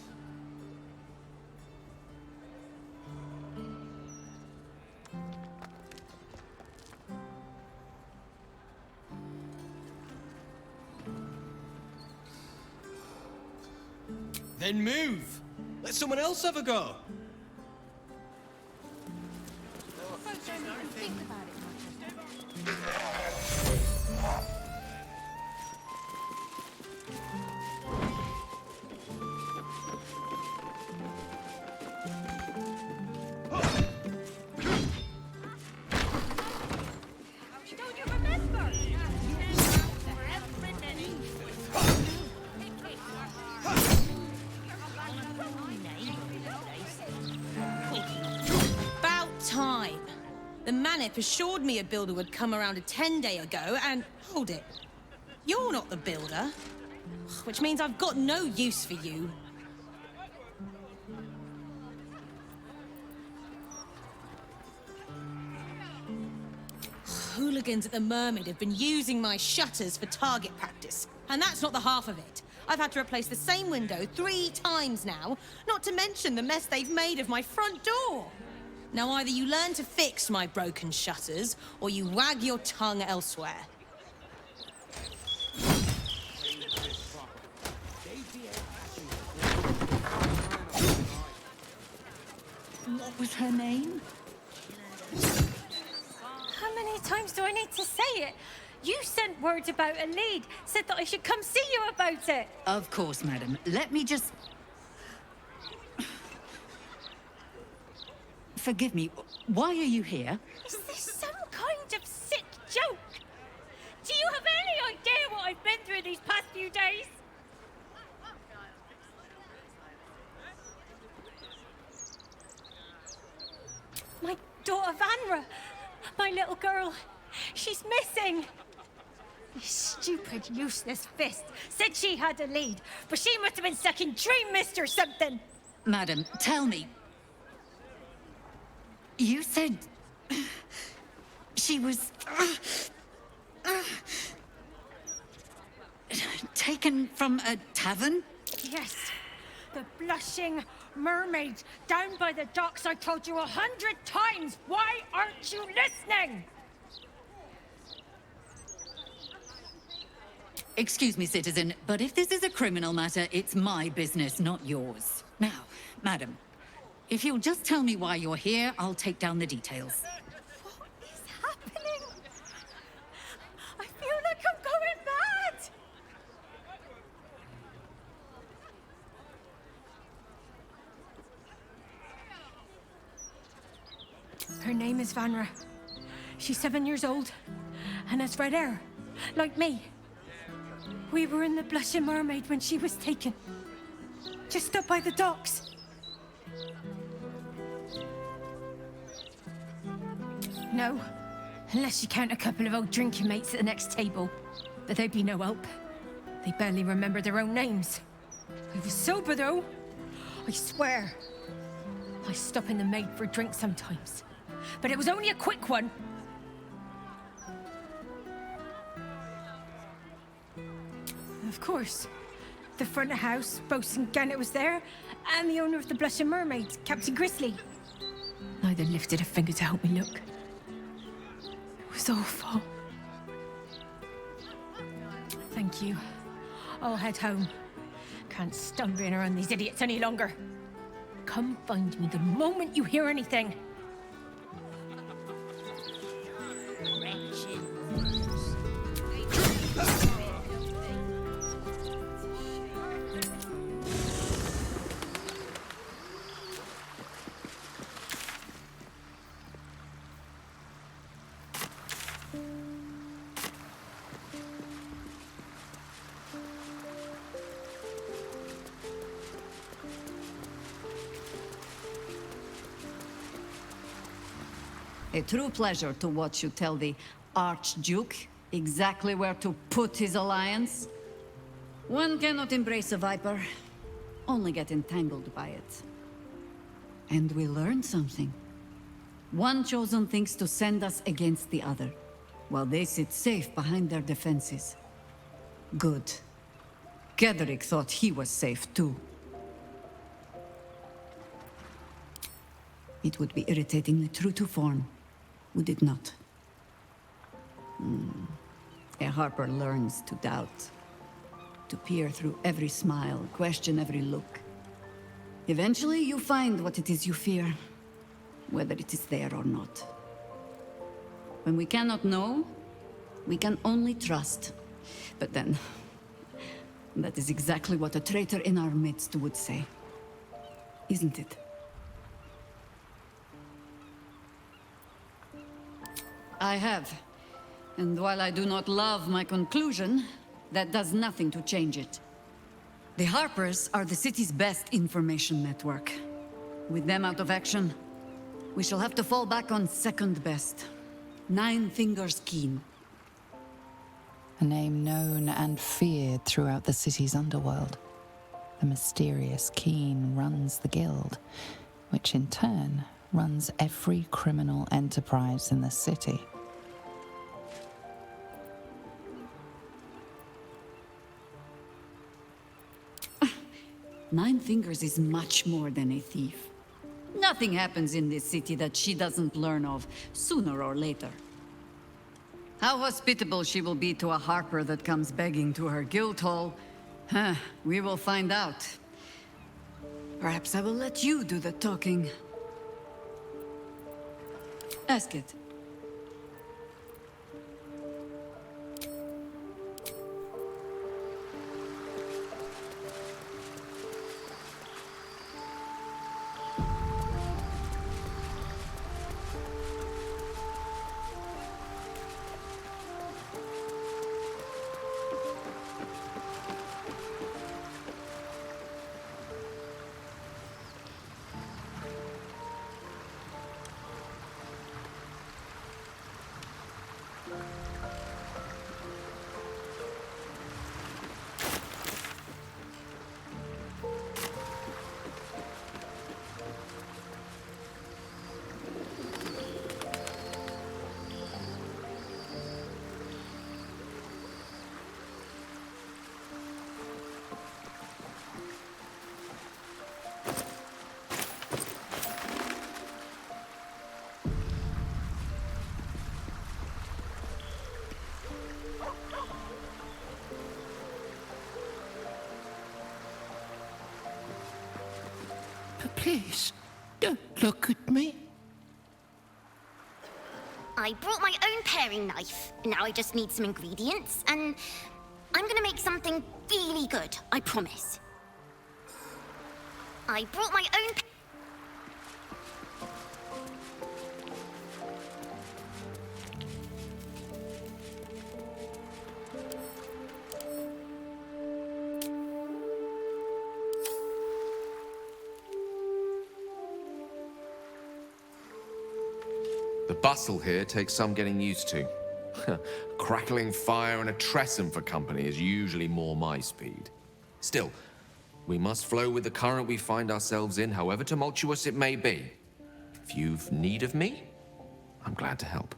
Then move. Let someone else have a go. Lanip assured me a builder would come around a 10-day ago, and hold it. You're not the builder, which means I've got no use for you. Hooligans at the Mermaid have been using my shutters for target practice, and that's not the half of it. I've had to replace the same window 3 times now, not to mention the mess they've made of my front door. Now either you learn to fix my broken shutters, or you wag your tongue elsewhere. What was her name? How many times do I need to say it? You sent word about a lead, said that I should come see you about it. Of course, madam. Let me just... Forgive me, why are you here? Is this some kind of sick joke? Do you have any idea what I've been through these past few days? My daughter Vanra, my little girl, she's missing. This stupid, useless fist said she had a lead, but she must have been stuck in Dream Mist or something. Madam, tell me. You said... she was... taken from a tavern? Yes. The blushing mermaid down by the docks. I told you 100 times. Why aren't you listening? Excuse me, citizen, but if this is a criminal matter, it's my business, not yours. Now, madam, if you'll just tell me why you're here, I'll take down the details. What is happening? I feel like I'm going mad. Her name is Vanra. She's 7 years old and has red hair, like me. We were in the Blushing Mermaid when she was taken. Just up by the docks. No, unless you count a couple of old drinking mates at the next table. But they'd be no help. They barely remember their own names. I was sober, though. I swear. I stop in the maid for a drink sometimes. But it was only a quick one. Of course. The front of house, Bosun Gannet was there, and the owner of the Blushing Mermaid, Captain Grizzly. Neither lifted a finger to help me look. It was awful. Thank you. I'll head home. Can't stand being around these idiots any longer. Come find me the moment you hear anything. A true pleasure to watch you tell the Archduke exactly where to put his alliance. One cannot embrace a viper, only get entangled by it. And we learned something. One chosen thinks to send us against the other, while they sit safe behind their defenses. Good. Gedrick thought he was safe too. It would be irritatingly true to form, would it not? A Harper learns to doubt. To peer through every smile, question every look. Eventually, you find what it is you fear, whether it is there or not. When we cannot know, we can only trust. But then, that is exactly what a traitor in our midst would say. Isn't it? I have. And while I do not love my conclusion, that does nothing to change it. The Harpers are the city's best information network. With them out of action, we shall have to fall back on second best. Nine Fingers Keen. A name known and feared throughout the city's underworld. The mysterious Keen runs the guild, which in turn runs every criminal enterprise in the city. Nine Fingers is much more than a thief. Nothing happens in this city that she doesn't learn of, sooner or later. How hospitable she will be to a harper that comes begging to her guild hall, we will find out. Perhaps I will let you do the talking. Ask it. Please, don't look at me. I brought my own paring knife. Now I just need some ingredients, and I'm gonna make something really good, I promise. I brought my own... The bustle here takes some getting used to. Crackling fire and a tresson for company is usually more my speed. Still, we must flow with the current we find ourselves in, however tumultuous it may be. If you've need of me, I'm glad to help.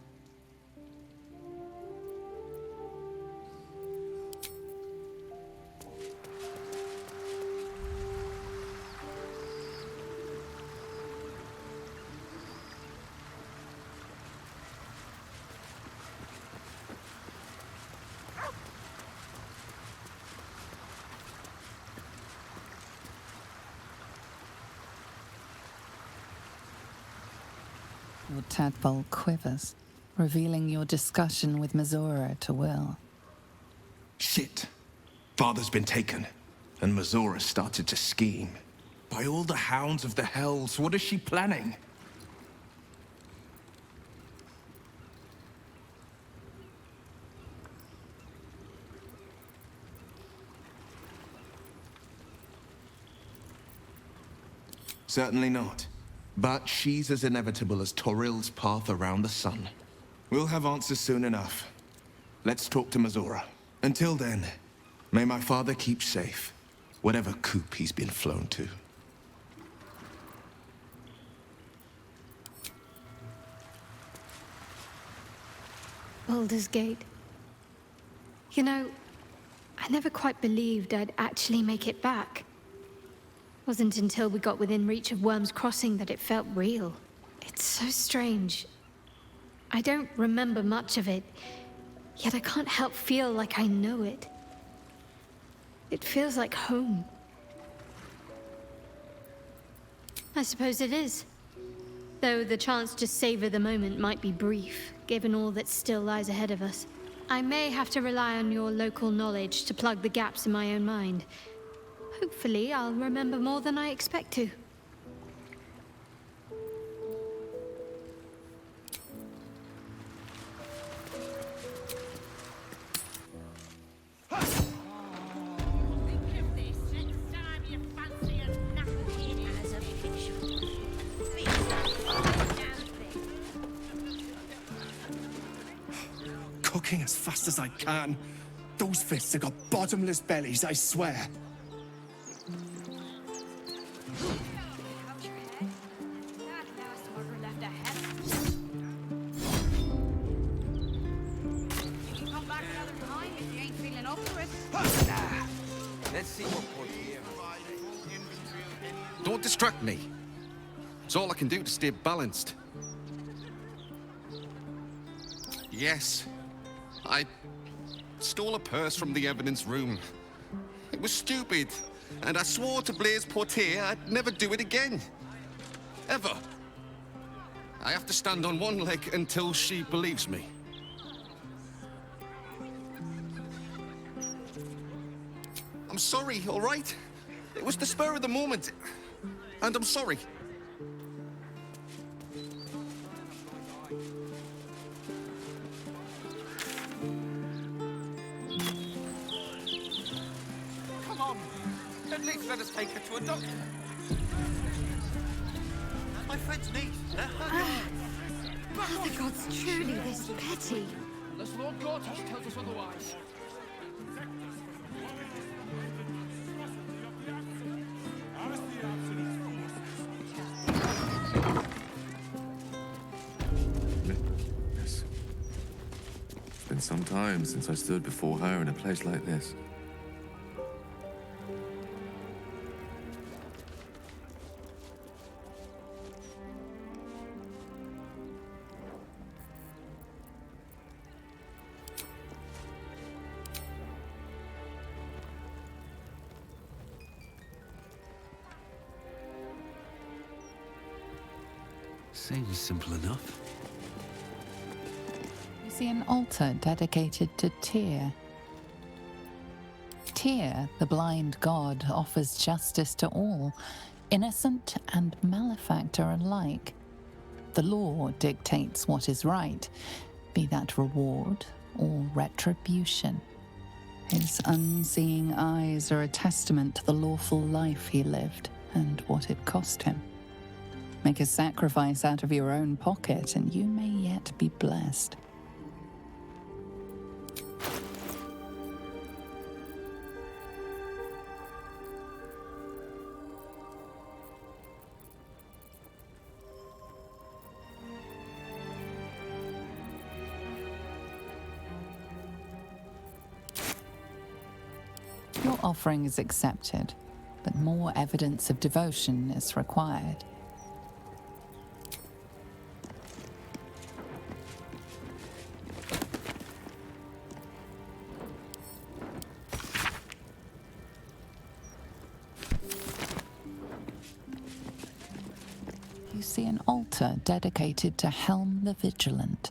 Your tadpole quivers, revealing your discussion with Mizora to Will. Shit. Father's been taken, and Mizora started to scheme. By all the hounds of the hells, what is she planning? Certainly not. But she's as inevitable as Torril's path around the sun. We'll have answers soon enough. Let's talk to Mizora. Until then, may my father keep safe, whatever coop he's been flown to. Baldur's Gate. You know, I never quite believed I'd actually make it back. Wasn't until we got within reach of Worm's Crossing that it felt real. It's so strange. I don't remember much of it, yet I can't help feel like I know it. It feels like home. I suppose it is. Though the chance to savor the moment might be brief, given all that still lies ahead of us. I may have to rely on your local knowledge to plug the gaps in my own mind. Hopefully, I'll remember more than I expect to. walking as fast as I can. Those fists have got bottomless bellies, I swear. Let's see what Portier. Don't distract me. It's all I can do to stay balanced. Yes, I stole a purse from the evidence room. It was stupid, and I swore to Blaise Portier I'd never do it again. Ever. I have to stand on one leg until she believes me. I'm sorry, all right? It was the spur of the moment, and I'm sorry. Come on. At least let us take her to a doctor. My friend's niece. Let her go. Are the gods truly this petty? Unless Lord Gortash tells us otherwise. Yes. It's been some time since I stood before her in a place like this. Seems simple enough. You see an altar dedicated to Tyr. Tyr, the blind god, offers justice to all, innocent and malefactor alike. The law dictates what is right, be that reward or retribution. His unseeing eyes are a testament to the lawful life he lived and what it cost him. Make a sacrifice out of your own pocket, and you may yet be blessed. Your offering is accepted, but more evidence of devotion is required. You see an altar dedicated to Helm the Vigilant.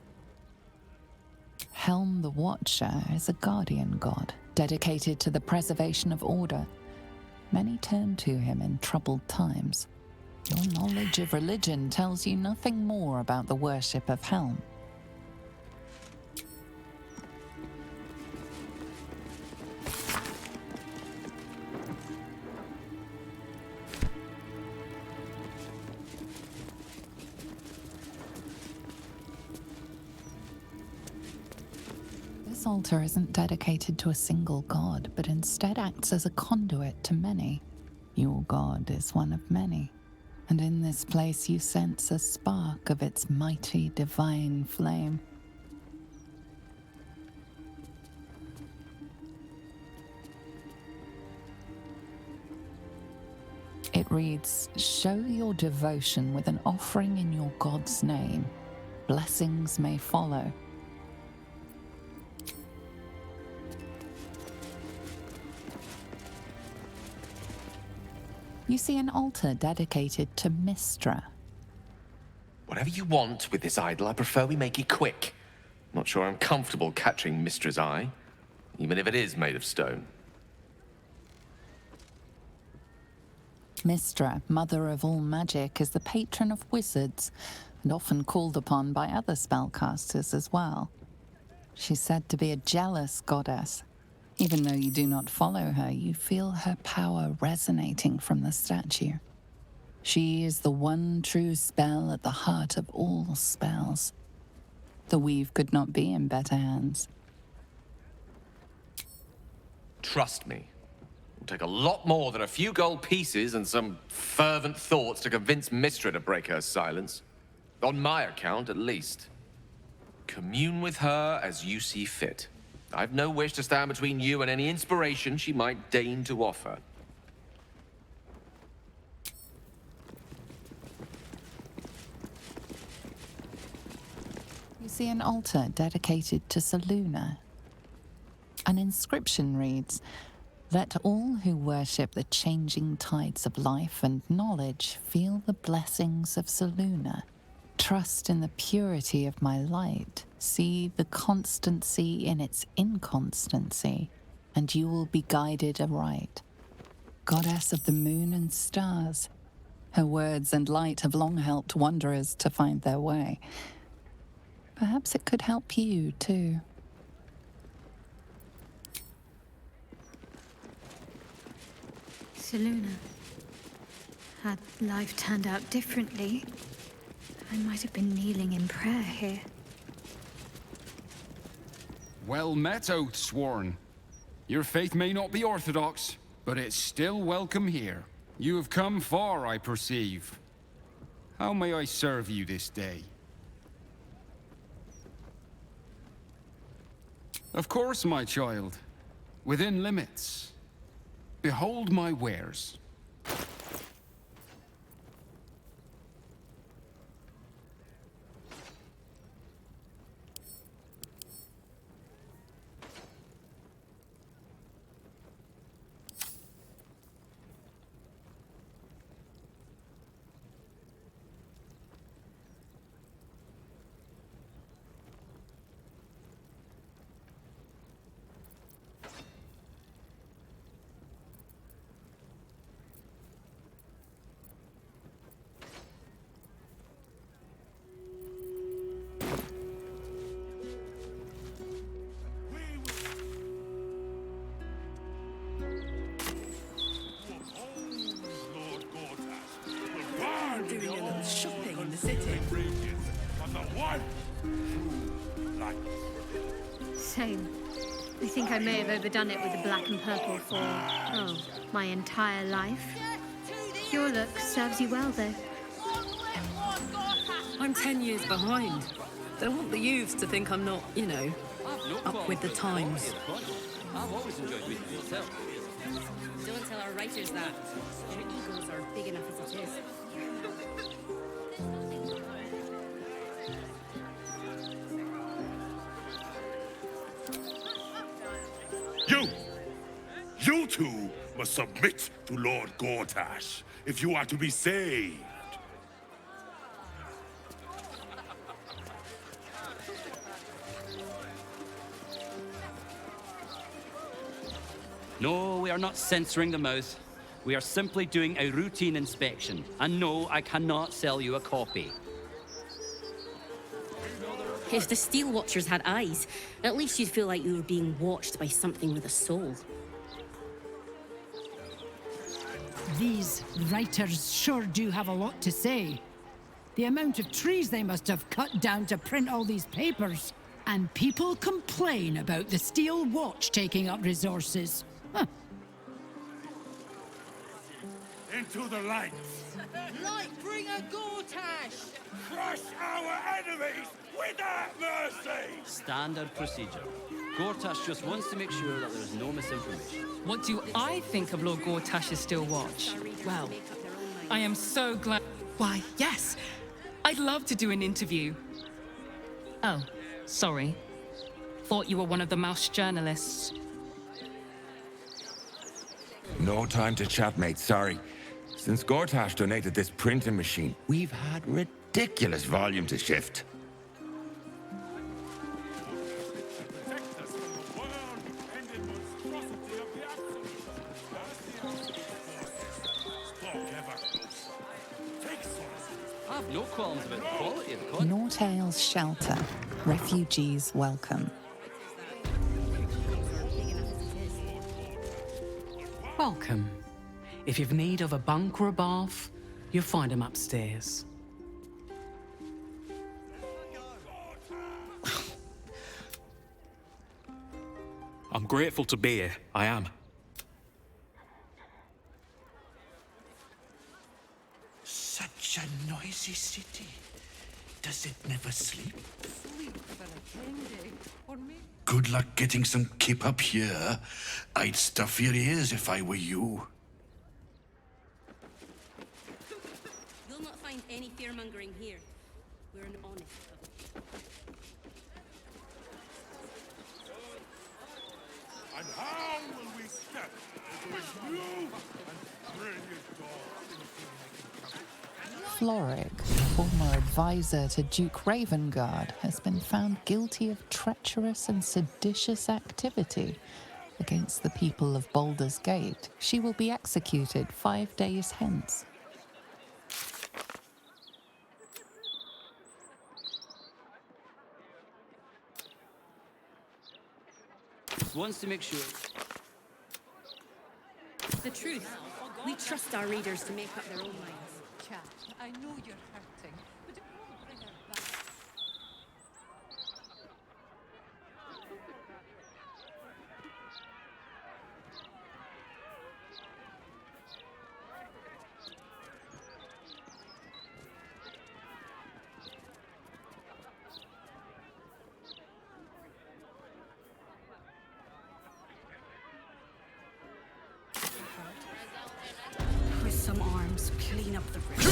Helm the Watcher is a guardian god, dedicated to the preservation of order. Many turn to him in troubled times. Your knowledge of religion tells you nothing more about the worship of Helm. This altar isn't dedicated to a single god, but instead acts as a conduit to many. Your god is one of many, and in this place you sense a spark of its mighty divine flame. It reads, "Show your devotion with an offering in your god's name. Blessings may follow." You see an altar dedicated to Mystra. Whatever you want with this idol, I prefer we make it quick. Not sure I'm comfortable catching Mistra's eye, even if it is made of stone. Mystra, mother of all magic, is the patron of wizards, and often called upon by other spellcasters as well. She's said to be a jealous goddess. Even though you do not follow her, you feel her power resonating from the statue. She is the one true spell at the heart of all spells. The weave could not be in better hands. Trust me. It'll take a lot more than a few gold pieces and some fervent thoughts to convince Mystra to break her silence. On my account, at least. Commune with her as you see fit. I've no wish to stand between you and any inspiration she might deign to offer. You see an altar dedicated to Selûne. An inscription reads, "Let all who worship the changing tides of life and knowledge feel the blessings of Selûne. Trust in the purity of my light. See the constancy in its inconstancy, and you will be guided aright. Goddess of the moon and stars, her words and light have long helped wanderers to find their way. Perhaps it could help you, too." Selûne. Had life turned out differently, I might have been kneeling in prayer here. Well met, Oathsworn. Your faith may not be orthodox, but it's still welcome here. You have come far, I perceive. How may I serve you this day? Of course, my child. Within limits. Behold my wares. Doing a little shopping in the city. Same. I think I may have overdone it with the black and purple for, oh, my entire life. Your look serves you well, though. I'm 10 years behind. Don't want the youths to think I'm not, you know, up with the times. I've always enjoyed reading myself. Don't tell our writers that. Their egos are big enough as it is. You two must submit to Lord Gortash if you are to be saved. No, we are not censoring the mouth. We are simply doing a routine inspection. And no, I cannot sell you a copy. If the Steel Watchers had eyes, at least you'd feel like you were being watched by something with a soul. These writers sure do have a lot to say. The amount of trees they must have cut down to print all these papers. And people complain about the Steel Watch taking up resources. Huh. Into the light! Lightbringer Gortash! Crush our enemies without mercy! Standard procedure. Gortash just wants to make sure that there is no misinformation. What do I think of Lord Gortash's Steel Watch? Well, I am so glad. Why, yes. I'd love to do an interview. Oh, sorry. Thought you were one of the mouse journalists. No time to chat, mate, sorry. Since Gortash donated this printing machine, we've had ridiculous volume to shift. I've no qualms about the quality of the content. Nortale's shelter. Refugees welcome. Welcome. If you've need of a bunk or a bath, you'll find them upstairs. I'm grateful to be here. I am. Such a noisy city. Does it never sleep? Good luck getting some kip up here. I'd stuff your ears if I were you. You'll not find any fearmongering here. We're an honest public. And how will we step into its new and brilliant dawn? Floric, former advisor to Duke Ravengard, has been found guilty of treacherous and seditious activity against the people of Baldur's Gate. She will be executed 5 days hence. Wants to make sure. The truth. We trust our readers to make up their own minds. Chat, I know you're hurting, but it won't bring her back. With some arms, clean up the bridge.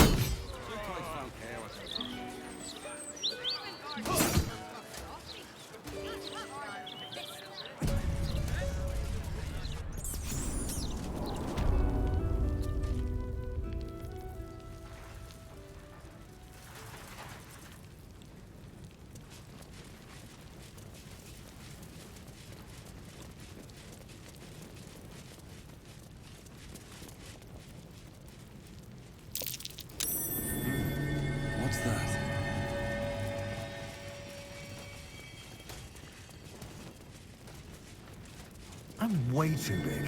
What's that? I'm way too big.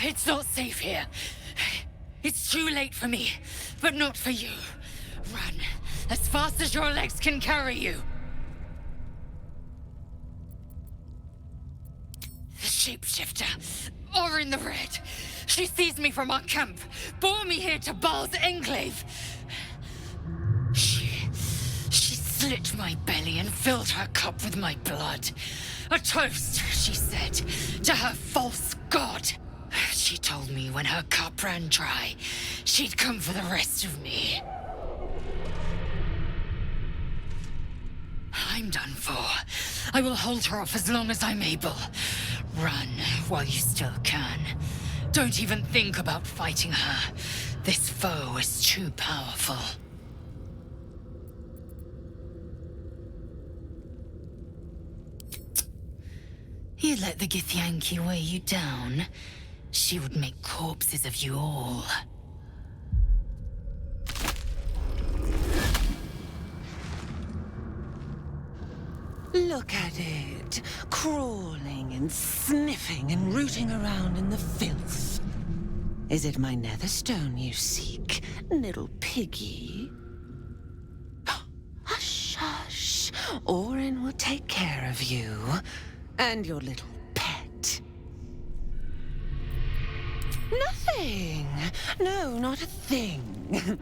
It's not safe here. It's too late for me, but not for you. Run as fast as your legs can carry you. The shapeshifter, or in the red. She seized me from our camp, bore me here to Baal's enclave. She slit my belly and filled her cup with my blood. A toast, she said, to her false god. She told me when her cup ran dry, she'd come for the rest of me. I'm done for. I will hold her off as long as I'm able. Run while you still can. Don't even think about fighting her. This foe is too powerful. You let the Githyanki weigh you down, she would make corpses of you all. Look at it, crawling and sniffing and rooting around in the filth. Is it my netherstone you seek, little piggy? Hush, hush. Orin will take care of you and your little pet. Nothing. No, not a thing.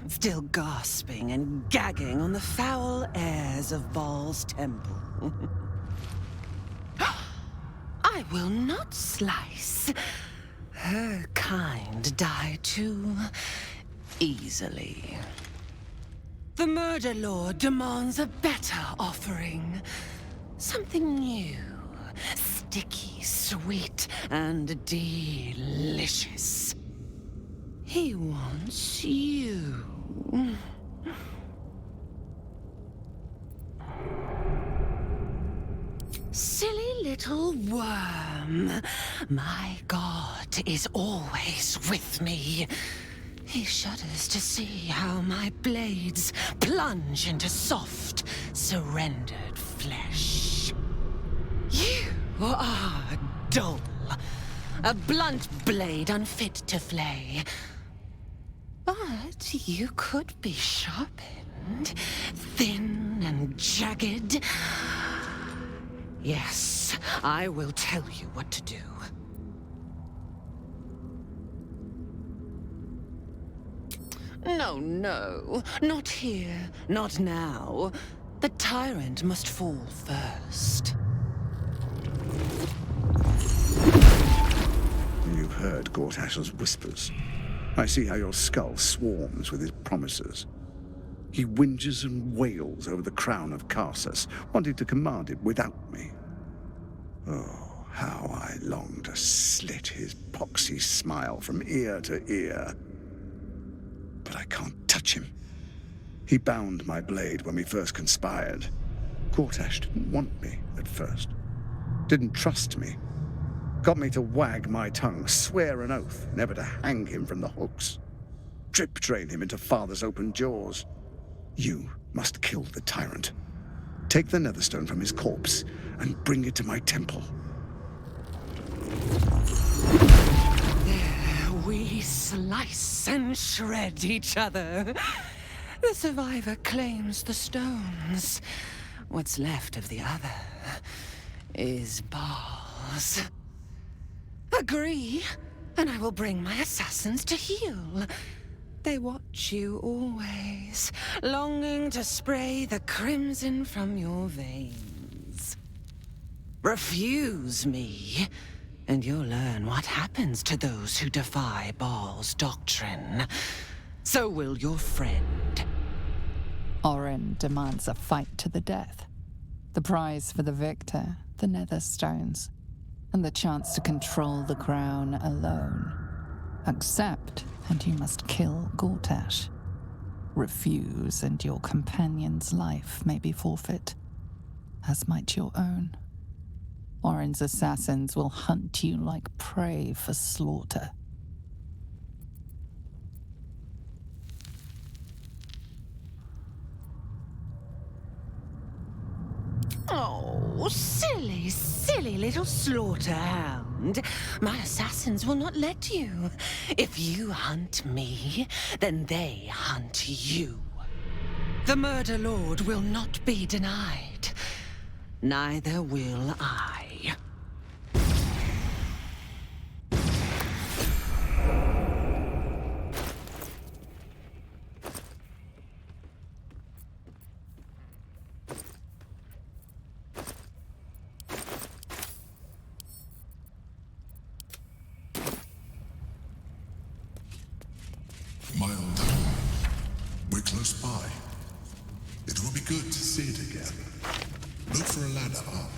Still gasping and gagging on the foul airs of Baal's temple. I I will not slice. Her kind die too easily. The Murder Lord demands a better offering. Something new, sticky, sweet, and delicious. He wants you. Silly little worm. My god is always with me. He shudders to see how my blades plunge into soft, surrendered flesh. You are dull. A blunt blade unfit to flay. But you could be sharpened, thin and jagged. Yes, I will tell you what to do. No, no, not here, not now. The tyrant must fall first. You've heard Gortash's whispers. I see how your skull swarms with his promises. He whinges and wails over the crown of Karsus, wanting to command it without me. Oh, how I long to slit his poxy smile from ear to ear. But I can't touch him. He bound my blade when we first conspired. Gortash didn't want me at first. Didn't trust me. Got me to wag my tongue, swear an oath never to hang him from the hooks. Drip drain him into father's open jaws. You must kill the tyrant. Take the netherstone from his corpse and bring it to my temple. There we slice and shred each other. The survivor claims the stones. What's left of the other is bars. Agree, and I will bring my assassins to heal. They watch you always, longing to spray the crimson from your veins. Refuse me, and you'll learn what happens to those who defy Baal's doctrine. So will your friend. Orin demands a fight to the death. The prize for the victor, the Netherstones, and the chance to control the crown alone. Accept, and you must kill Gortash. Refuse, and your companion's life may be forfeit, as might your own. Orin's assassins will hunt you like prey for slaughter. Oh, silly, silly little slaughterhound. My assassins will not let you. If you hunt me, then they hunt you. The Murder Lord will not be denied. Neither will I. My old home. We're close by. It will be good to see it again. Look for a ladder up.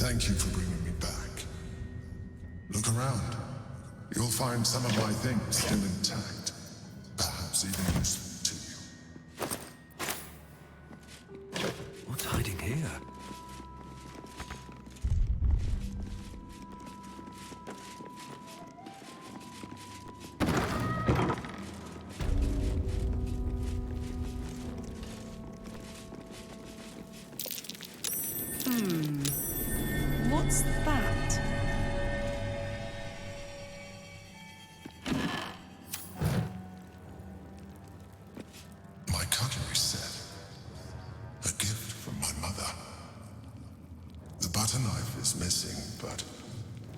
Thank you for bringing me back. Look around. You'll find some of my things still intact. Perhaps even useful to you. What's hiding here? What's that? My cutlery set. A gift from my mother. The butter knife is missing, but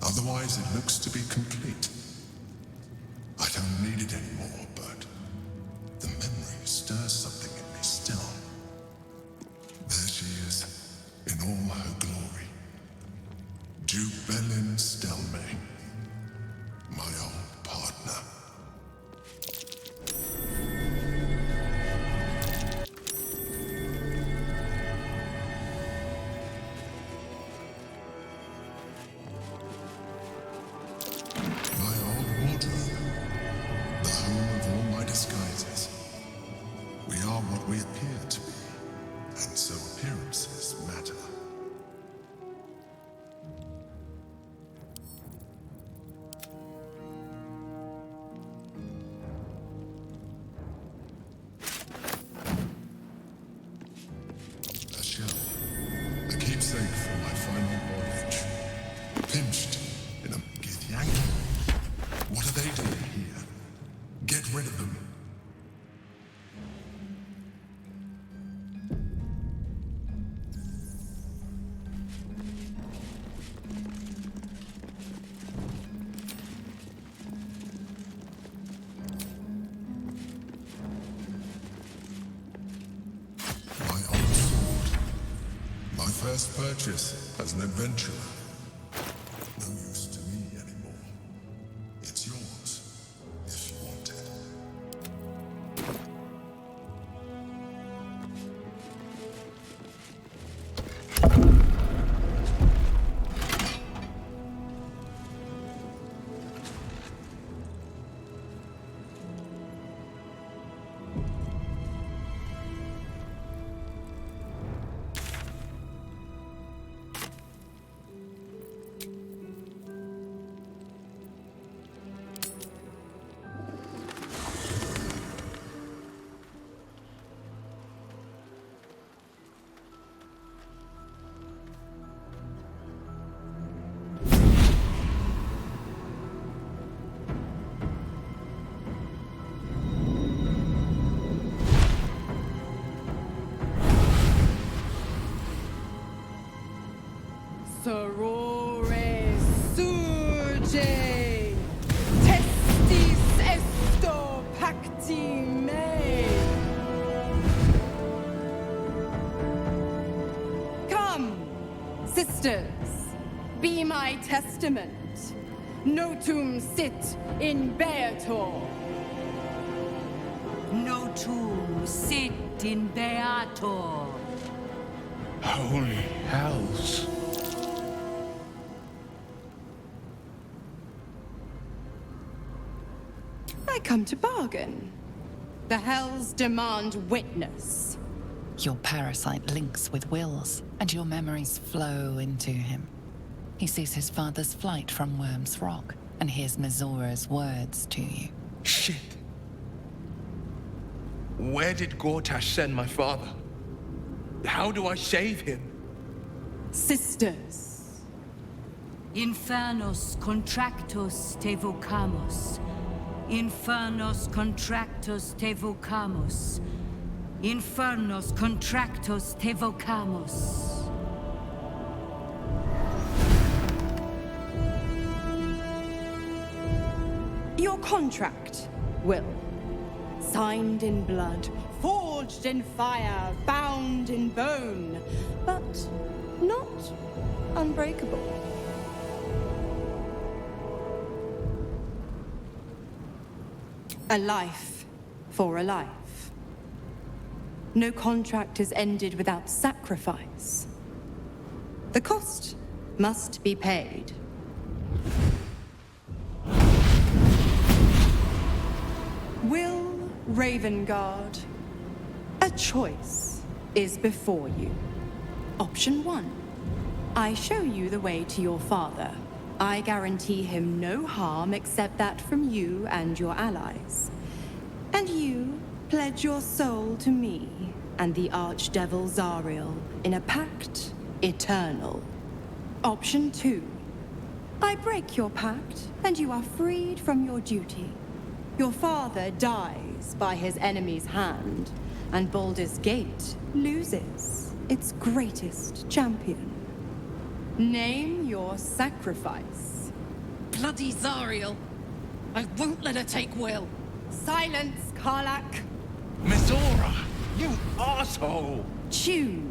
otherwise it looks to be complete. I don't need it anymore, but the memory stirs something in me still. There she is, in all her glory. Jubelin Stelmane, my old partner. My old wardrobe, the home of all my disguises. We are what we appear to be, and so appearances matter. A shell, a keepsake from my final voyage. Pinched in a Githyank. What are they doing here? Get rid of them. My old sword. My first purchase as an adventurer. No use to me anymore. It's yours, if you want it. Sorore surge, testis esto pacti me. Come, sisters, be my testament. Notum sit in beator. Notum sit in beator. Holy hells. I come to bargain. The hells demand witness. Your parasite links with Will's, and your memories flow into him. He sees his father's flight from Worm's Rock, and hears Mizora's words to you. Shit. Where did Gortash send my father? How do I save him? Sisters. Infernos contractos te vocamos. Infernos contractos te vocamos. Infernos contractos te vocamos. Your contract, Will. Signed in blood, forged in fire, bound in bone, but not unbreakable. A life for a life. No contract is ended without sacrifice. The cost must be paid. Will Ravengard, a choice is before you. Option 1. I show you the way to your father. I guarantee him no harm except that from you and your allies. And you pledge your soul to me and the Archdevil Zariel in a pact eternal. Option 2. I break your pact, and you are freed from your duty. Your father dies by his enemy's hand, and Baldur's Gate loses its greatest champion. Name your sacrifice. Bloody Zariel! I won't let her take Will. Silence, Karlak. Misora! You asshole! Choose.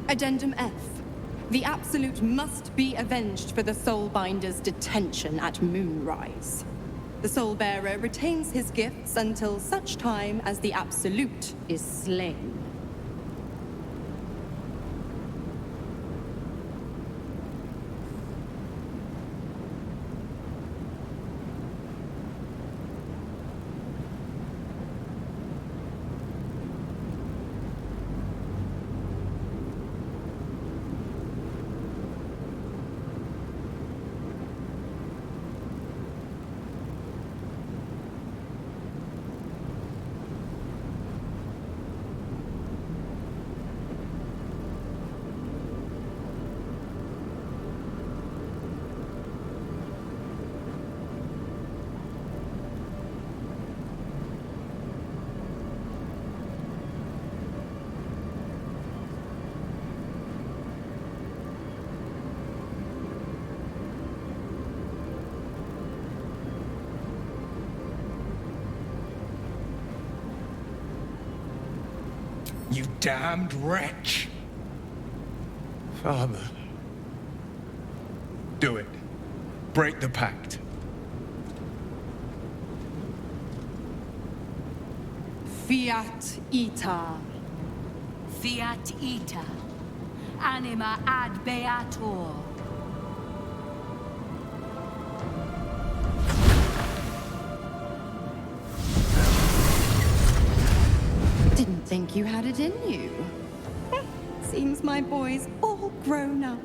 Addendum F. The Absolute must be avenged for the Soulbinder's detention at Moonrise. The Soulbearer retains his gifts until such time as the Absolute is slain. You damned wretch! Father. Do it. Break the pact. Fiat Ita. Fiat ita. Anima ad beator. Didn't think you had it in you. Seems my boy's all grown up.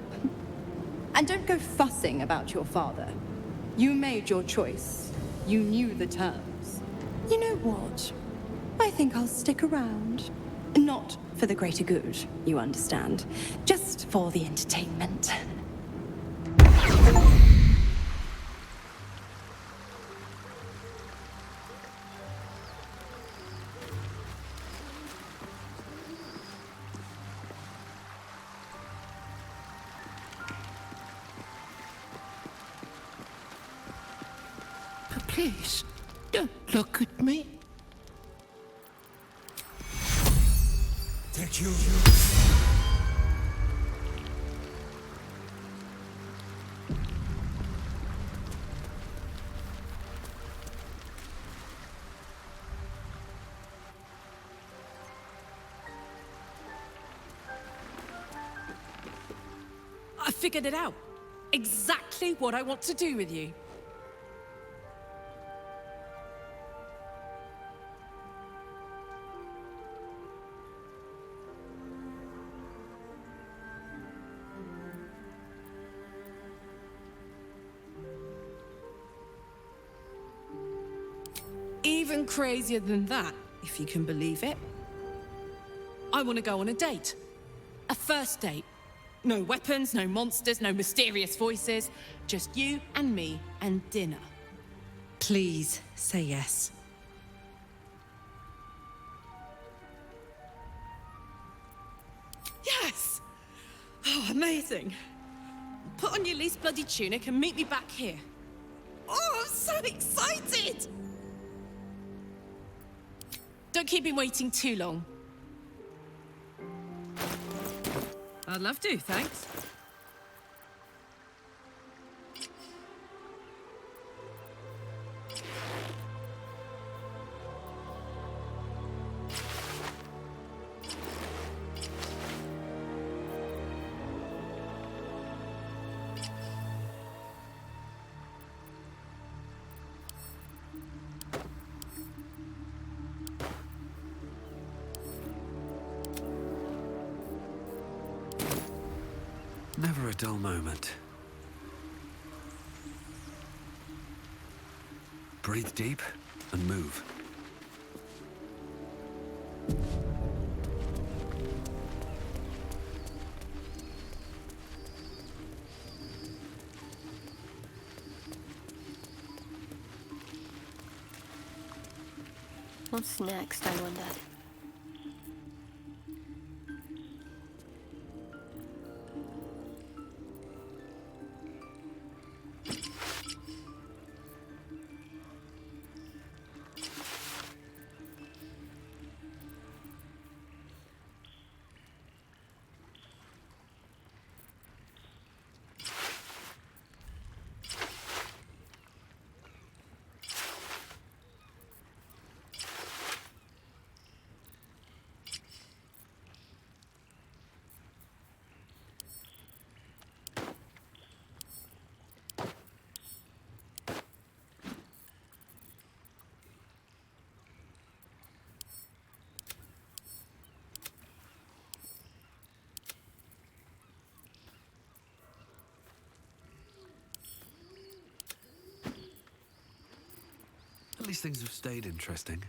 And don't go fussing about your father. You made your choice. You knew the terms. You know what? I think I'll stick around. Not for the greater good, you understand. Just for the entertainment. Please, don't look at me. Did you? I figured it out. Exactly what I want to do with you. Even crazier than that, if you can believe it. I want to go on a date. A first date. No weapons, no monsters, no mysterious voices. Just you and me and dinner. Please say yes. Yes! Oh, amazing. Put on your least bloody tunic and meet me back here. Oh, I'm so excited! Don't keep me waiting too long. I'd love to, thanks. Never a dull moment. Breathe deep and move. What's next, I wonder? At least things have stayed interesting.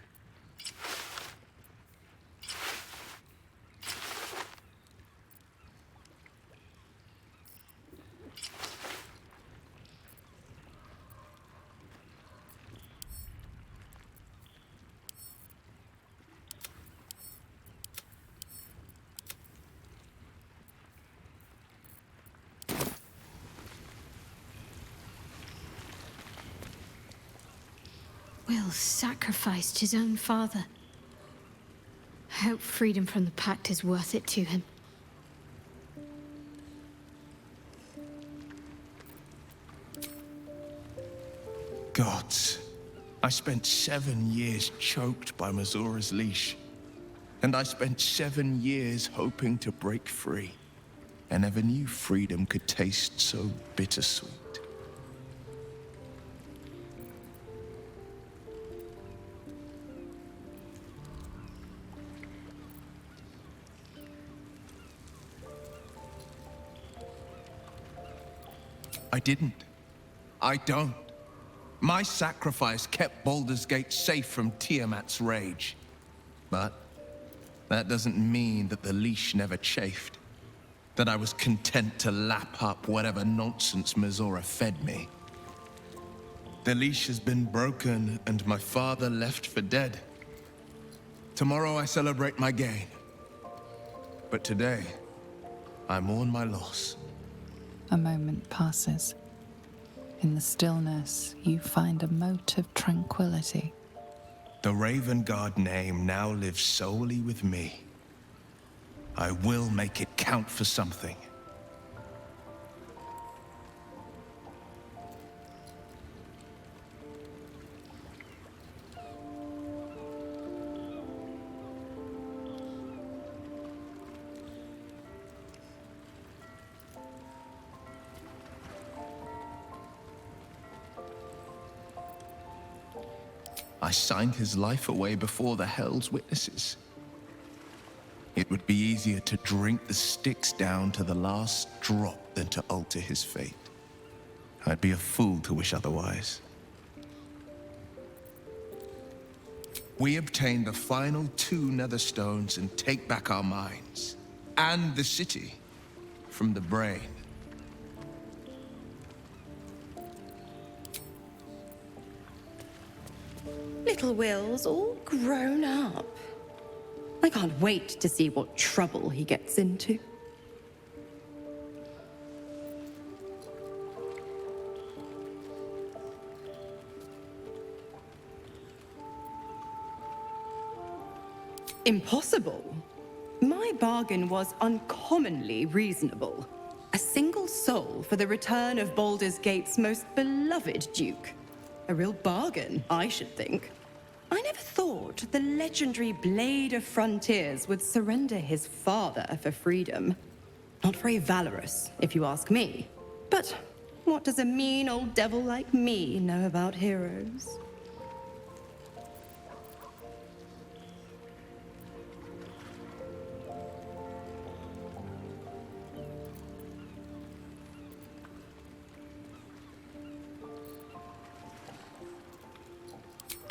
Will sacrificed his own father. I hope freedom from the Pact is worth it to him. Gods, I spent 7 years choked by Mazora's leash. And I spent 7 years hoping to break free. I never knew freedom could taste so bittersweet. I didn't. I don't. My sacrifice kept Baldur's Gate safe from Tiamat's rage. But that doesn't mean that the leash never chafed. That I was content to lap up whatever nonsense Mizora fed me. The leash has been broken and my father left for dead. Tomorrow I celebrate my gain. But today, I mourn my loss. A moment passes. In the stillness, you find a mote of tranquility. The Raven Guard name now lives solely with me. I will make it count for something. I signed his life away before the Hell's witnesses. It would be easier to drink the sticks down to the last drop than to alter his fate. I'd be a fool to wish otherwise. We obtain the final 2 Netherstones and take back our minds, and the city, from the brain. Little Will's all grown up. I can't wait to see what trouble he gets into. Impossible. My my bargain was uncommonly reasonable. A single soul for the return of Baldur's Gate's most beloved duke. A real bargain, I should think. I never thought the legendary Blade of Frontiers would surrender his father for freedom. Not very valorous, if you ask me. But what does a mean old devil like me know about heroes?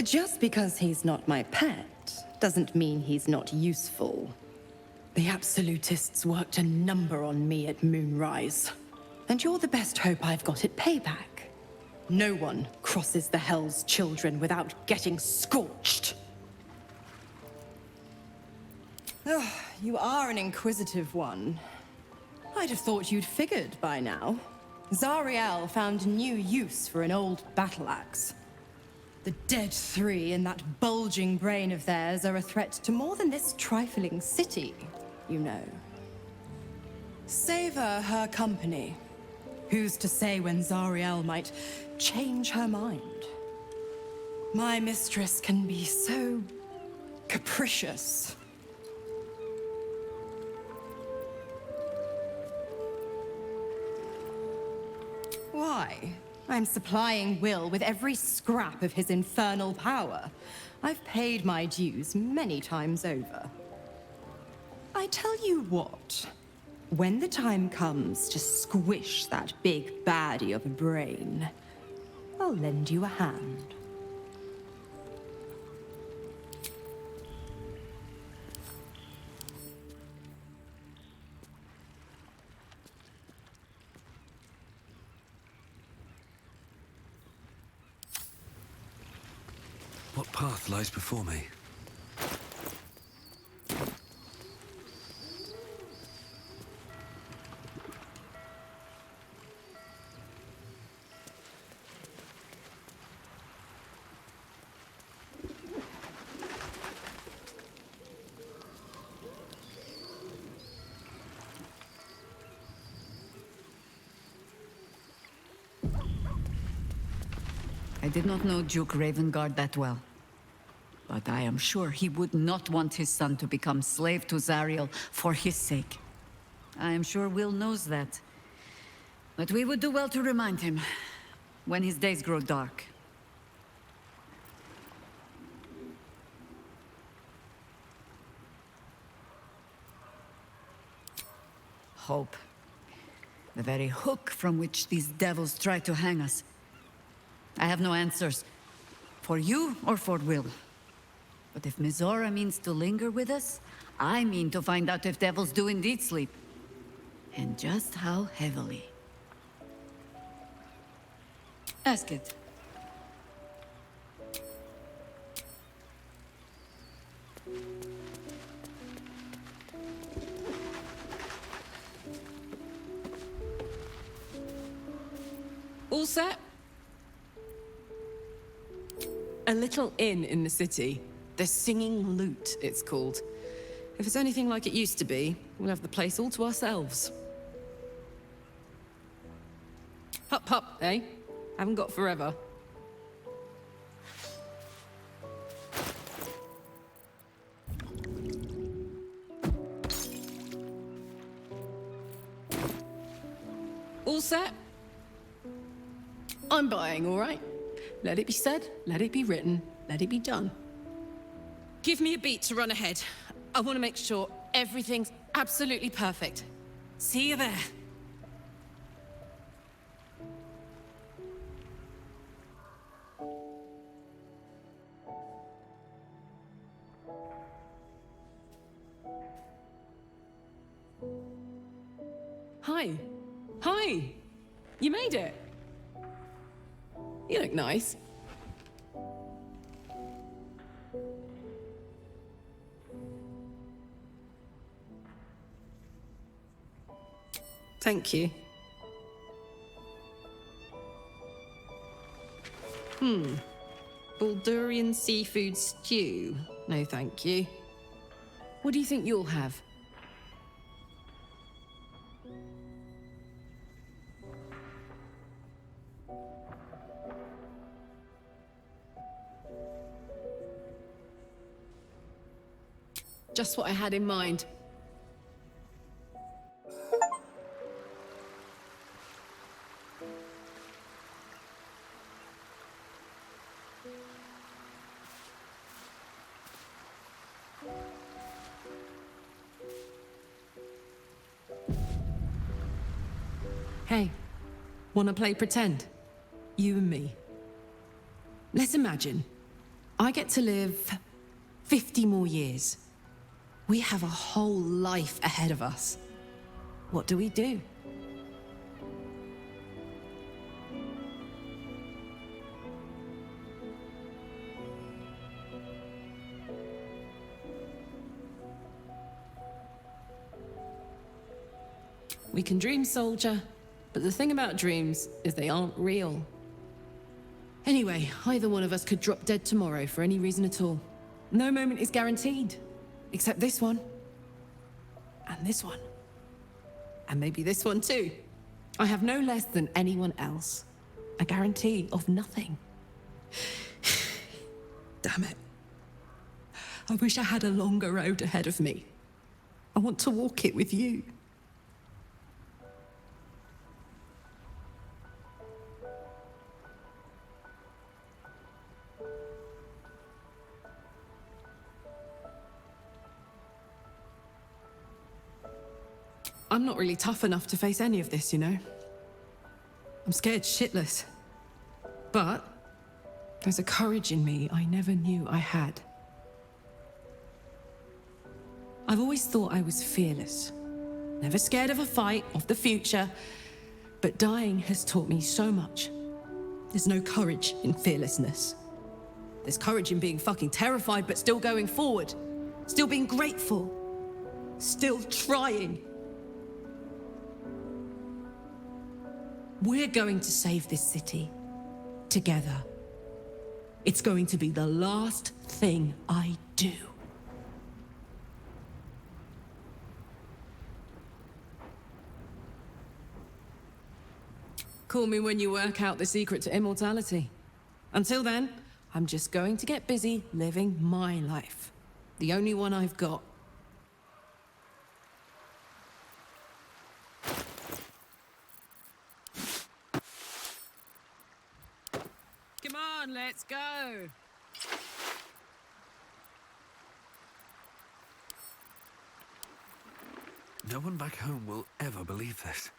Just because he's not my pet doesn't mean he's not useful. The Absolutists worked a number on me at Moonrise. And you're the best hope I've got at payback. No one crosses the Hell's Children without getting scorched. Oh, you are an inquisitive one. I'd have thought you'd figured by now. Zariel found new use for an old battle axe. The dead three in that bulging brain of theirs are a threat to more than this trifling city, you know. Savor her company. Who's to say when Zariel might change her mind? My mistress can be so capricious. Why? I'm supplying Will with every scrap of his infernal power. I've paid my dues many times over. I tell you what, when the time comes to squish that big baddie of a brain, I'll lend you a hand. What path lies before me? I did not know Duke Ravengard that well. But I am sure he would not want his son to become slave to Zariel for his sake. I am sure Will knows that. But we would do well to remind him when his days grow dark. Hope. The very hook from which these devils try to hang us. I have no answers. For you or for Will. But if Mizora means to linger with us, I mean to find out if devils do indeed sleep. And just how heavily. Ask it. All set? A little inn in the city. The Singing Lute, it's called. If it's anything like it used to be, we'll have the place all to ourselves. Hup hup, eh? Haven't got forever. All set? I'm buying, all right? Let it be said, let it be written, let it be done. Give me a beat to run ahead. I want to make sure everything's absolutely perfect. See you there. Hi. Hi. You made it. You look nice. Thank you. Baldurian seafood stew. No, thank you. What do you think you'll have? Just what I had in mind. Hey, wanna play pretend? You and me. Let's imagine I get to live 50 more years. We have a whole life ahead of us. What do we do? We can dream, soldier, but the thing about dreams is they aren't real. Anyway, either one of us could drop dead tomorrow for any reason at all. No moment is guaranteed, except this one. And this one. And maybe this one too. I have no less than anyone else. A guarantee of nothing. Damn it. I wish I had a longer road ahead of me. I want to walk it with you. I'm not really tough enough to face any of this, you know? I'm scared shitless. But there's a courage in me I never knew I had. I've always thought I was fearless. Never scared of a fight, of the future. But dying has taught me so much. There's no courage in fearlessness. There's courage in being fucking terrified, but still going forward. Still being grateful. Still trying. We're going to save this city. Together. It's going to be the last thing I do. Call me when you work out the secret to immortality. Until then, I'm just going to get busy living my life. The only one I've got. Come on, let's go. No one back home will ever believe this.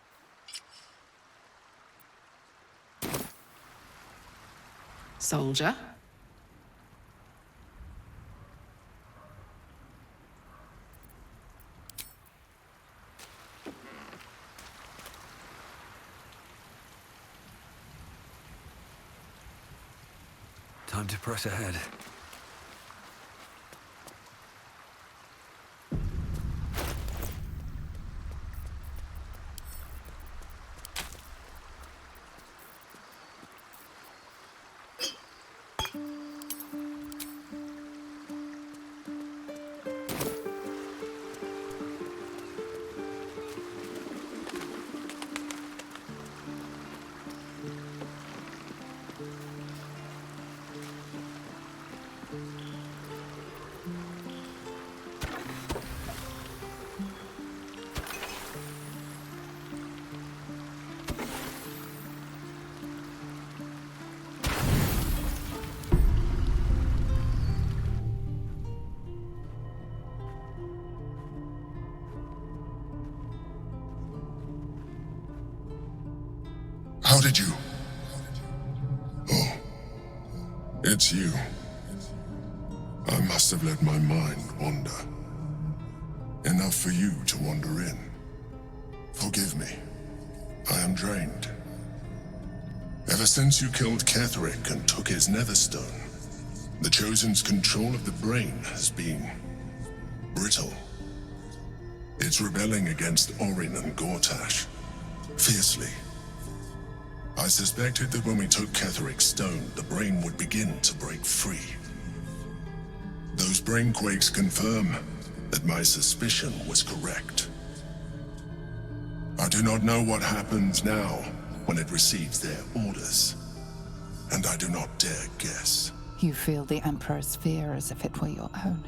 Soldier. Time to press ahead. How did you? Oh, it's you. I must have let my mind wander. Enough for you to wander in. Forgive me. I am drained. Ever since you killed Ketheric and took his netherstone, the Chosen's control of the brain has been brittle. It's rebelling against Orin and Gortash, fiercely. I suspected that when we took Ketheric's stone, the brain would begin to break free. Those brainquakes confirm that my suspicion was correct. I do not know what happens now when it receives their orders, and I do not dare guess. You feel the Emperor's fear as if it were your own.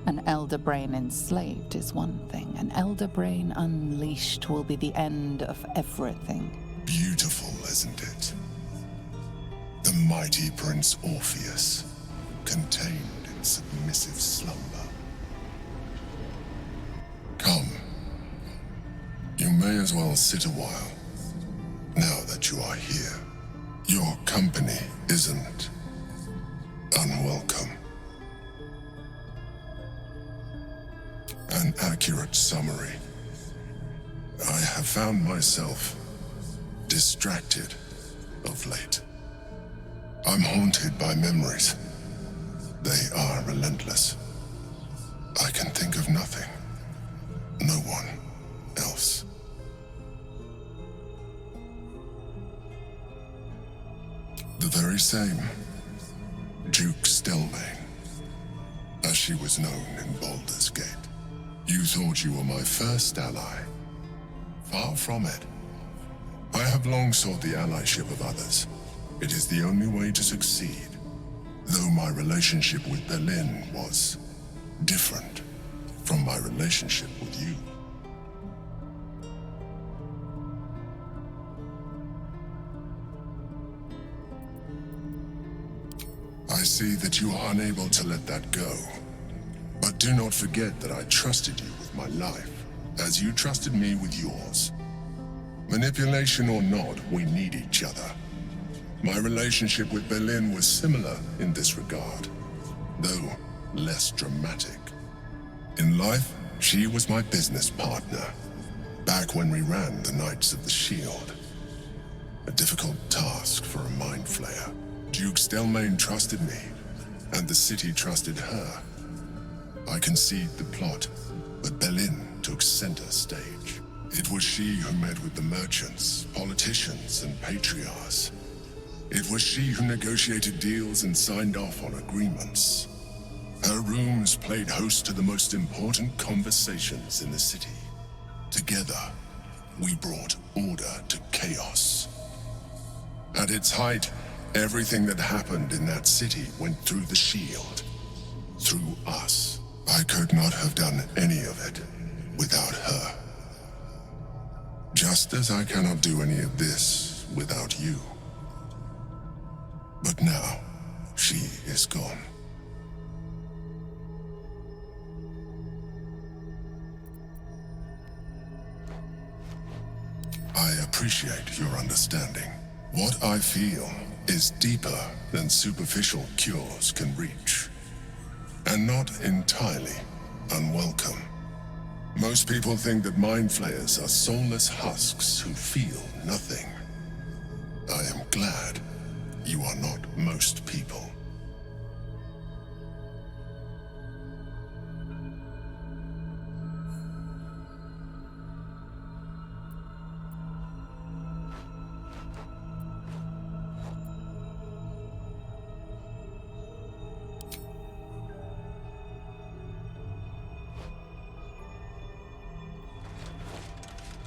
An elder brain enslaved is one thing. An elder brain unleashed will be the end of everything. Beautiful, isn't it? The mighty Prince Orpheus, contained in submissive slumber. Come. You may as well sit a while, now that you are here. Your company isn't unwelcome. An accurate summary. I have found myself distracted of late. I'm haunted by memories. They are relentless. I can think of nothing. No one else. The very same Duke Stelmane, as she was known in Baldur's Gate. You thought you were my first ally. Far from it. I have long sought the allyship of others. It is the only way to succeed. Though my relationship with Berlin was different from my relationship with you. I see that you are unable to let that go. But do not forget that I trusted you with my life, as you trusted me with yours. Manipulation or not, we need each other. My relationship with Berlin was similar in this regard, though less dramatic. In life, she was my business partner, back when we ran the Knights of the Shield. A difficult task for a mind flayer. Duke Stelmane trusted me, and the city trusted her. I conceived the plot, but Berlin took center stage. It was she who met with the merchants, politicians, and patriarchs. It was she who negotiated deals and signed off on agreements. Her rooms played host to the most important conversations in the city. Together, we brought order to chaos. At its height, everything that happened in that city went through the shield. Through us. I could not have done any of it without her. Just as I cannot do any of this without you. But now, she is gone. I appreciate your understanding. What I feel is deeper than superficial cures can reach. And not entirely unwelcome. Most people think that mind flayers are soulless husks who feel nothing. I am glad you are not most people.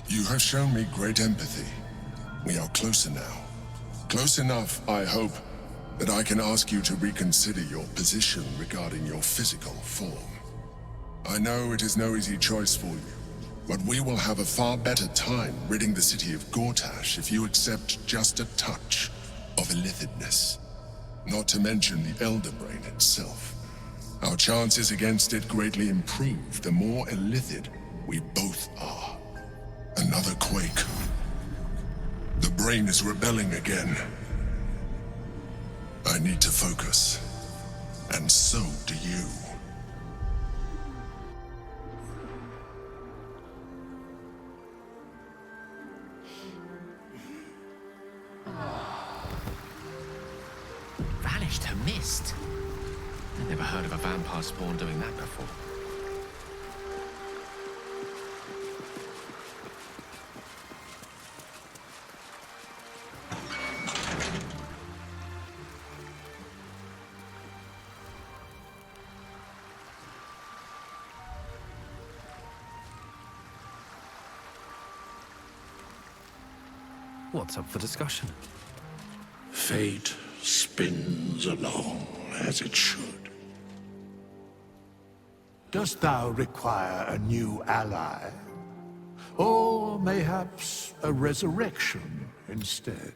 You have shown me great empathy. We are closer now. Close enough, I hope, that I can ask you to reconsider your position regarding your physical form. I know it is no easy choice for you, but we will have a far better time ridding the city of Gortash if you accept just a touch of illithidness. Not to mention the Elder Brain itself. Our chances against it greatly improve the more illithid we both are. Another quake. The brain is rebelling again. I need to focus. And so do you. Vanished her mist. I never heard of a vampire spawn doing that before. What's up for discussion? Fate spins along as it should. Dost thou require a new ally? Or mayhaps a resurrection instead?